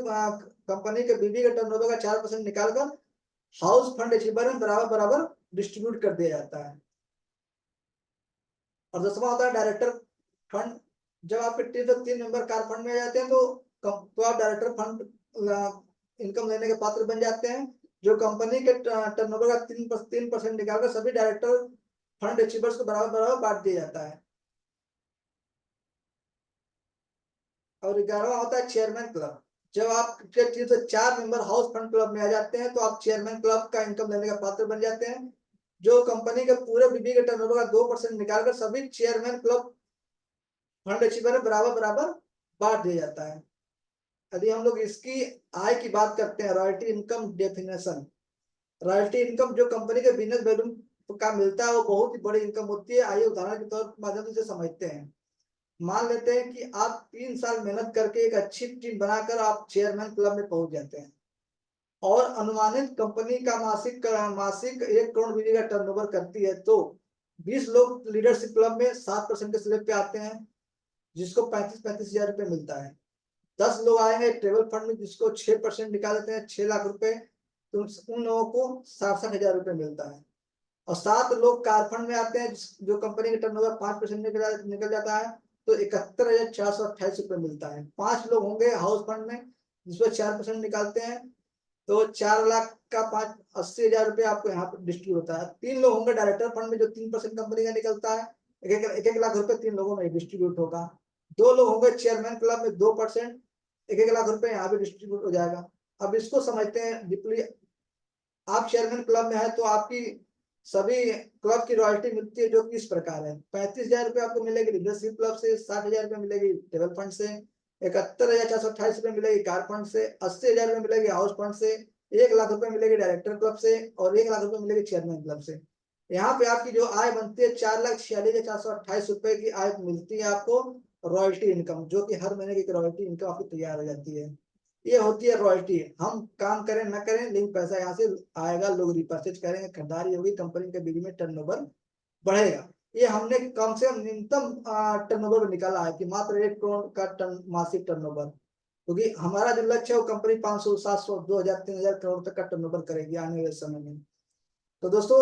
कंपनी के बीबी के टर्नओवर का 4% निकालकर हाउस फंड अचीवर में बराबर बराबर डिस्ट्रीब्यूट कर दिया जाता है। और 10वां होता है डायरेक्टर फंड। जब आपके टीम से 3 मेंबर कार फंड में आ जाते हैं, तो आप डायरेक्टर फंड इनकम लेने के पात्र बन जाते हैं, जो कंपनी के टर्नओवर का 3% निकालकर सभी डायरेक्टर फंड अचीवर्स को बराबर बराबर बांट दिया जाता है। और 11वां होता है चेयरमैन क्लब। जब आपके टीम से 4 मेंबर हाउस फंड क्लब में आ जाते हैं, तो आप चेयरमैन क्लब का इनकम लेने का पात्र बन जाते हैं, जो कंपनी के पूरे बीबी के टर्नओवर का 2% निकालकर सभी चेयरमैन क्लब फंड अचीवर में बराबर बराबर बांट दिया जाता है। यदि हम लोग इसकी आय की बात करते हैं, royalty income definition. Royalty income जो कंपनी के बिजनेस वैल्यू का मिलता है, वो बहुत ही बड़ी इनकम होती है। आइए उदाहरण के तौर पर माध्यम से समझते हैं। मान लेते हैं कि आप 3 साल मेहनत करके एक अच्छी टीम बनाकर आप चेयरमैन क्लब में पहुंच जाते हैं, और अनुमानित कंपनी का मासिक 1 करोड़ बीबी का टर्नओवर करती है, तो 20 लोग लीडरशिप क्लब में 7% के स्लैब पे आते हैं, जिसको 35 हजार रुपए मिलता है। 10 लोग आएंगे ट्रेवल फंड में, जिसको 6% निकाल देते हैं, 6 लाख रुपए, तो उन लोगों को 60 हजार रुपए मिलता है। और 7 लोग कार फंड में आते हैं, जो कंपनी के टर्नओवर 5% निकल जाता है, तो 71,428 रुपए मिलता है। 5 लोग होंगे हाउस फंड में, जिसमें 4% निकालते हैं, तो 4 लाख का 80,000 रुपए आपको यहाँ पर डिस्ट्रीब्यूट होता है। 3 लोग होंगे डायरेक्टर फंड में, जो 3% कंपनी का निकलता है, एक लाख रुपए 3 लोगों में डिस्ट्रीब्यूट होगा। 2 लोग होंगे चेयरमैन क्लब में, 2%, 1 लाख रुपए यहाँ भी डिस्ट्रीब्यूट हो जाएगा। अब इसको समझते हैं डीपली। आप चेयरमैन क्लब में है, तो आपकी सभी क्लब की रॉयल्टी मिलती है, जो कि इस प्रकार है। 35,000 रुपए आपको मिलेगी लीडरशिप क्लब से, 60,000 रुपए मिलेगी टेबल फंड से, 71,428 रुपए मिलेगी कार फंड से, 80,000 रुपए मिलेगी हाउस फंड से, 1 लाख रुपए मिलेगी डायरेक्टर क्लब से, और 1 लाख रुपए मिलेगी चेयरमैन क्लब से। यहाँ पे आपकी जो आय बनती है 4,46,428 रुपए की आय मिलती है आपको रॉयल्टी इनकम, जो कि हर महीने की रॉयल्टी इनकम आपकी तैयार हो जाती है। ये होती है रॉयल्टी। हम काम करें ना करें, लेकिन पैसा यहाँ से आएगा, लोग रिपर्चेज करेंगे, खरीदारी होगी, कंपनी के बीच में टर्नओवर बढ़ेगा। ये हमने कम से कम न्यूनतम टर्नओवर निकाला है कि मात्र 1 करोड़ का मासिक टर्नओवर, क्योंकि हमारा जो लक्ष्य है वो कंपनी 500, 700, 2,000, 3,000 करोड़ तक का टर्नओवर करेगी आने वाले समय में। तो दोस्तों,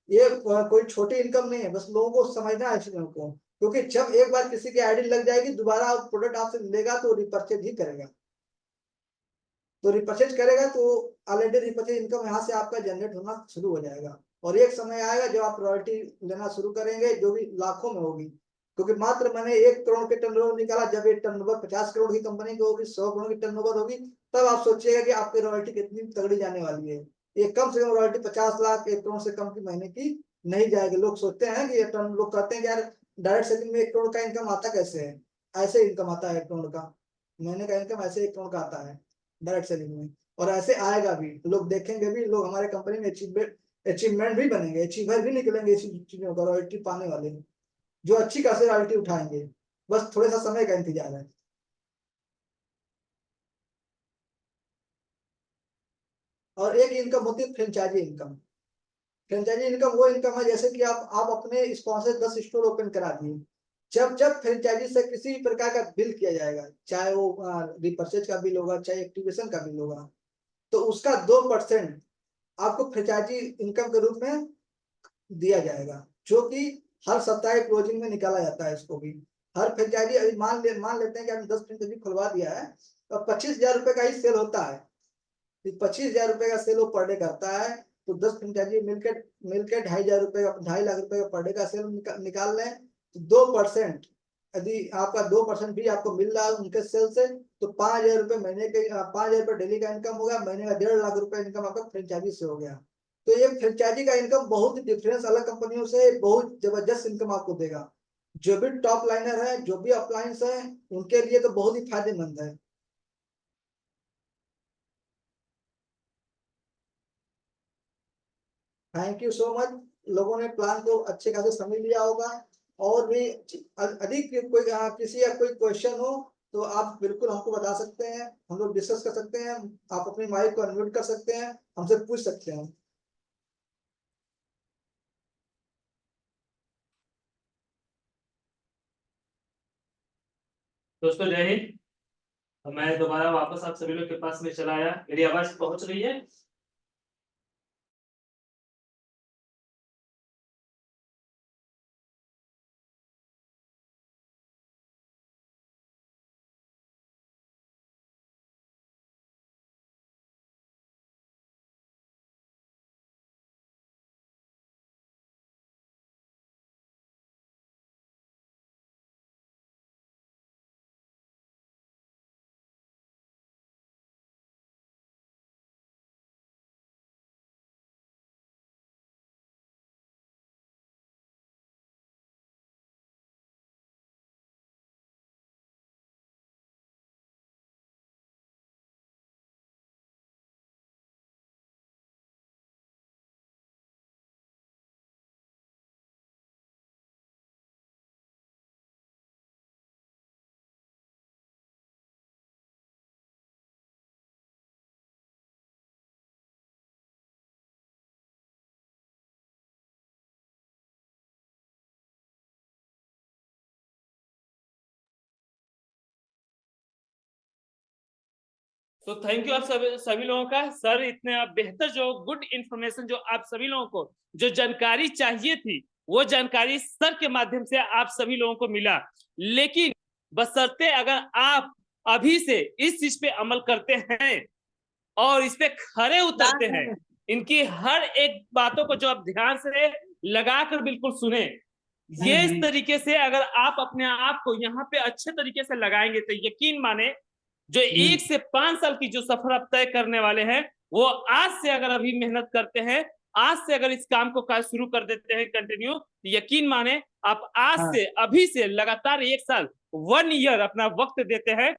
ये कोई छोटी इनकम नहीं है, बस लोगों को समझना है चीजों को, क्योंकि जब एक बार किसी की आईडी लग जाएगी, दोबारा प्रोडक्ट आपसे लेगा तो रिपर्चेज ही करेगा। तो रिपर्चेज करेगा तो ऑलरेडी रिपर्चेज इनकम यहाँ से आपका जनरेट होना शुरू हो जाएगा, और एक समय आएगा जब आप रॉयल्टी लेना शुरू करेंगे, जो भी लाखों में होगी। क्योंकि मात्र मैंने 1 करोड़ के टर्नओवर निकाला, जब ये टर्नओवर 50 करोड़ की कंपनी की होगी, 100 करोड़ की टर्नओवर होगी, तब आप सोचिएगा कि आपकी रॉयल्टी कितनी तगड़ी जाने वाली है। ये कम से कम रॉयल्टी 50 लाख 1 करोड़ से कम की महीने की नहीं जाएगी। लोग सोचते हैं कि लोग कहते हैं कि यार डायरेक्ट सेलिंग में 1 करोड़ का इनकम आता कैसे है। ऐसे इनकम आता है 1 करोड़ का महीने का इनकम, ऐसे 1 करोड़ का आता है डायरेक्ट सेलिंग में, और ऐसे आएगा भी। लोग देखेंगे भी, लोग हमारे कंपनी में अचीवमेंट भी बनेंगे, अचीवर भी निकलेंगे इसी चीजों का, रॉयल्टी पाने वाले जो अच्छी खासी रॉयल्टी उठाएंगे। बस थोड़े सा समय का इंतजार है। और एक इनकम होती है फ्रेंचाइजी इनकम। फ्रेंचाइजी इनकम वो इनकम है जैसे कि आप अपने स्पॉन्सर 10 स्टोर ओपन करा दिए, जब जब फ्रेंचाइजी से किसी भी प्रकार का बिल किया जाएगा, चाहे वो रिपर्चेज का बिल होगा, चाहे एक्टिवेशन का बिल होगा, तो उसका 2% आपको फ्रेंचाइजी इनकम के रूप में दिया जाएगा, जो कि हर सप्ताह क्लोजिंग में निकाला जाता है। इसको भी हर फ्रेंचाइजी, अभी मान लेते हैं कि आपने 10 फ्रेंचाइजी खुलवा दिया है और 25,000 रुपए का ही सेल होता है, 25,000 रुपए का सेल वो पर डे करता है, तो 10 फ्रेंचाइजी मिलकर 2,500,000 रुपए का 2.5 लाख रुपए का पर डे का सेल निकाल लें, तो 2%, यदि आपका 2% भी आपको मिल रहा है उनके सेल से, तो 5,000 रुपए महीने के 5,000 रुपए डेली का इनकम होगा, महीने का 1.5 लाख रुपए इनकम आपका फ्रेंचाइजी से हो गया। तो ये फ्रेंचाइजी का इनकम बहुत ही डिफरेंस अलग कंपनियों से, बहुत जबरदस्त इनकम आपको देगा। जो भी टॉप लाइनर है, जो भी अपलायंस है, उनके लिए तो बहुत ही फायदेमंद है। Thank you so much. लोगों ने प्लान को अच्छे खासे समझ लिया होगा। और भी अधिक कोई किसी या कोई क्वेश्चन हो तो आप बिल्कुल हमको बता सकते हैं, हम लोग डिस्कस कर सकते हैं। आप अपनी माइक को अनम्यूट कर सकते हैं, हमसे पूछ सकते हैं। दोस्तों जय हिंद। मैं दोबारा वापस आप सभी लोग के पास में चला आया। मेरी आवाज पहुंच रही है? तो थैंक यू आप सभी लोगों का। सर इतने आप बेहतर जो गुड इंफॉर्मेशन जो आप सभी लोगों को जो जानकारी चाहिए थी वो जानकारी सर के माध्यम से आप सभी लोगों को मिला। लेकिन बशर्ते अगर आप अभी से इस चीज पे अमल करते हैं और इस पे खरे उतरते हैं, इनकी हर एक बातों को जो आप ध्यान से लगाकर बिल्कुल सुने, ये इस तरीके से अगर आप अपने आप को यहाँ पे अच्छे तरीके से लगाएंगे तो यकीन माने जो 1 से 5 साल की जो सफर आप तय करने वाले हैं, वो आज से अगर अभी मेहनत करते हैं, आज से अगर इस काम को शुरू कर देते हैं कंटिन्यू, यकीन माने आप आज से अभी से लगातार 1 साल 1 ईयर अपना वक्त देते हैं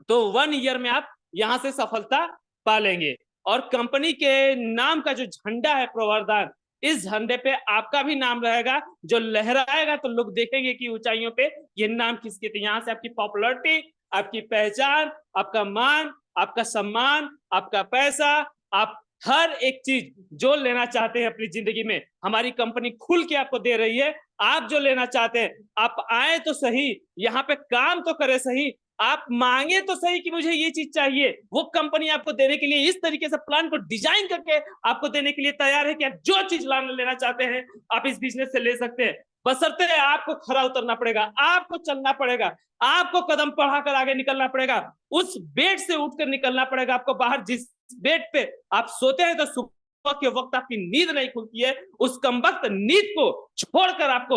तो 1 ईयर में आप यहाँ से सफलता पा लेंगे। और कंपनी के नाम का जो झंडा है प्रवर्धन, इस झंडे पे आपका भी नाम रहेगा, जो लहराएगा तो लोग देखेंगे कि ऊंचाइयों पे ये नाम किसके थे। यहाँ से आपकी पॉपुलैरिटी, आपकी पहचान, आपका मान, आपका सम्मान, आपका पैसा, आप हर एक चीज जो लेना चाहते हैं अपनी जिंदगी में हमारी कंपनी खुल के आपको दे रही है। आप जो लेना चाहते हैं, आप आए तो सही, यहाँ पे काम तो करे सही, आप मांगे तो सही कि मुझे ये चीज चाहिए, वो कंपनी आपको देने के लिए इस तरीके से प्लान को डिजाइन करके आपको देने के लिए तैयार है कि आप जो चीज लेना चाहते हैं आप इस बिजनेस से ले सकते हैं। बशर्ते आपको खरा उतरना पड़ेगा, आपको चलना पड़ेगा, आपको कदम बढ़ाकर आगे निकलना पड़ेगा, उस बेड से उठकर निकलना पड़ेगा आपको बाहर। जिस बेड पे आप सोते हैं तो सुबह के वक्त आपकी नींद नहीं खुलती है, उस कमबख्त नींद को छोड़कर आपको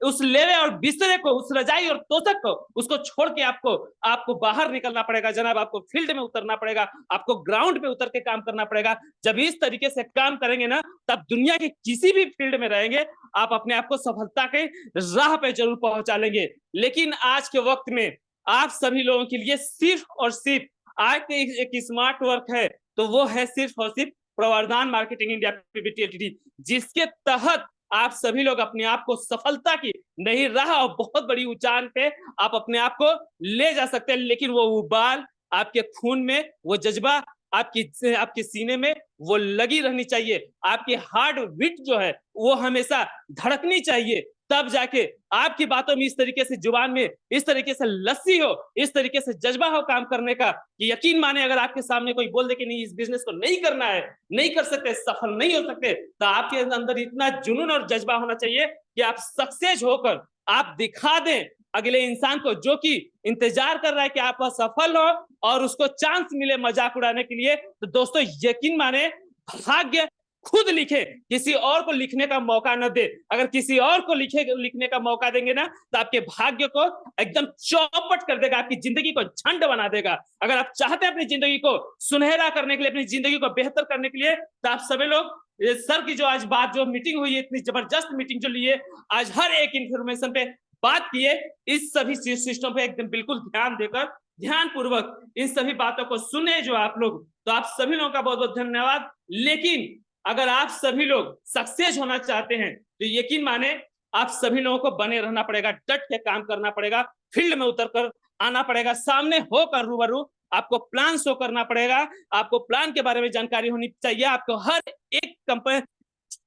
उस लेवे और बिस्तरे को, उस रजाई और तोशक को, उसको छोड़ के आपको बाहर निकलना पड़ेगा जनाब। आपको फील्ड में उतरना पड़ेगा, आपको ग्राउंड पे उतर के काम करना पड़ेगा। जब इस तरीके से काम करेंगे ना, तब दुनिया के किसी भी फील्ड में रहेंगे आप अपने आप को सफलता के राह पे जरूर पहुंचा लेंगे। लेकिन आज के वक्त में आप सभी लोगों के लिए सिर्फ और सिर्फ आज के एक स्मार्ट वर्क है, तो वो है सिर्फ और सिर्फ प्रवर्धन मार्केटिंग इंडिया पीवीटी एलटीडी, जिसके तहत आप सभी लोग अपने आप को सफलता की नई राह और बहुत बड़ी ऊंचाई पे आप अपने आप को ले जा सकते हैं। लेकिन वो उबाल आपके खून में, वो जज्बा आपकी सीने में वो लगी रहनी चाहिए, आपकी हार्ट बीट जो है वो हमेशा धड़कनी चाहिए, तब जाके आपकी बातों में इस तरीके से, जुबान में इस तरीके से लस्सी हो, इस तरीके से जज्बा हो काम करने का कि यकीन माने अगर आपके सामने कोई बोल दे कि नहीं इस बिजनेस को नहीं करना है, नहीं कर सकते, सफल नहीं हो सकते, तो आपके अंदर इतना जुनून और जज्बा होना चाहिए कि आप सक्सेस होकर आप दिखा दें अगले इंसान को जो कि इंतजार कर रहा है कि आप सफल हो और उसको चांस मिले मजाक उड़ाने के लिए। तो दोस्तों यकीन माने भाग्य खुद लिखे, किसी और को लिखने का मौका न दे। अगर किसी और को लिखने का मौका देंगे ना तो आपके भाग्य को एकदम चौपट कर देगा, आपकी जिंदगी को झंड बना देगा। अगर आप चाहते हैं अपनी जिंदगी को सुनहरा करने के लिए, अपनी जिंदगी को बेहतर करने के लिए, तो आप सभी लोग सर की जो आज बात, जो मीटिंग हुई है, इतनी जबरदस्त मीटिंग जो लिए, आज हर एक इंफॉर्मेशन पे बात किए, इस सभी सिस्टम पे एकदम बिल्कुल ध्यान देकर, ध्यान पूर्वक इन सभी बातों को सुने जो आप लोग, तो आप सभी लोगों का बहुत बहुत धन्यवाद। लेकिन अगर आप सभी लोग सक्सेस होना चाहते हैं तो यकीन माने आप सभी लोगों को बने रहना पड़ेगा, डट के काम करना पड़ेगा, फील्ड में उतरकर आना पड़ेगा, सामने होकर रूबरू आपको प्लान शो करना पड़ेगा, आपको प्लान के बारे में जानकारी होनी चाहिए। आपको हर एक कंपनी,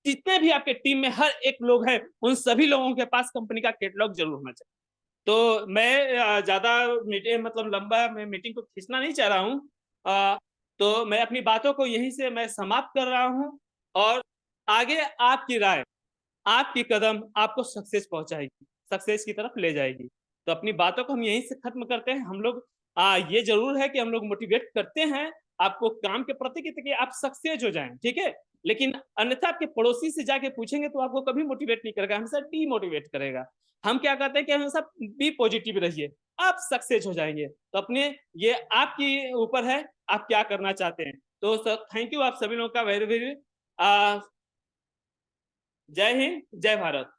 जितने भी आपके टीम में हर एक लोग हैं, उन सभी लोगों के पास कंपनी का कैटलॉग जरूर होना चाहिए। तो मैं ज्यादा मतलब लंबा मैं मीटिंग को खींचना नहीं चाह रहा हूँ, तो मैं अपनी बातों को यहीं से मैं समाप्त कर रहा हूँ और आगे आपकी राय, आपकी कदम आपको सक्सेस पहुंचाएगी, सक्सेस की तरफ ले जाएगी। तो अपनी बातों को हम यहीं से खत्म करते हैं। हम लोग ये जरूर है कि हम लोग मोटिवेट करते हैं आपको काम के प्रति कि आप सक्सेस हो जाएं, ठीक है, लेकिन अन्यथा आपके पड़ोसी से जाके पूछेंगे तो आपको कभी मोटिवेट नहीं करेगा, हमेशा डीमोटिवेट करेगा। हम क्या कहते हैं कि हमेशा बी पॉजिटिव रहिए, आप सक्सेस हो जाएंगे। तो अपने ये आपकी ऊपर है, आप क्या करना चाहते हैं। तो सर थैंक यू आप सभी लोगों का वेरी वेरी। जय हिंद, जय भारत।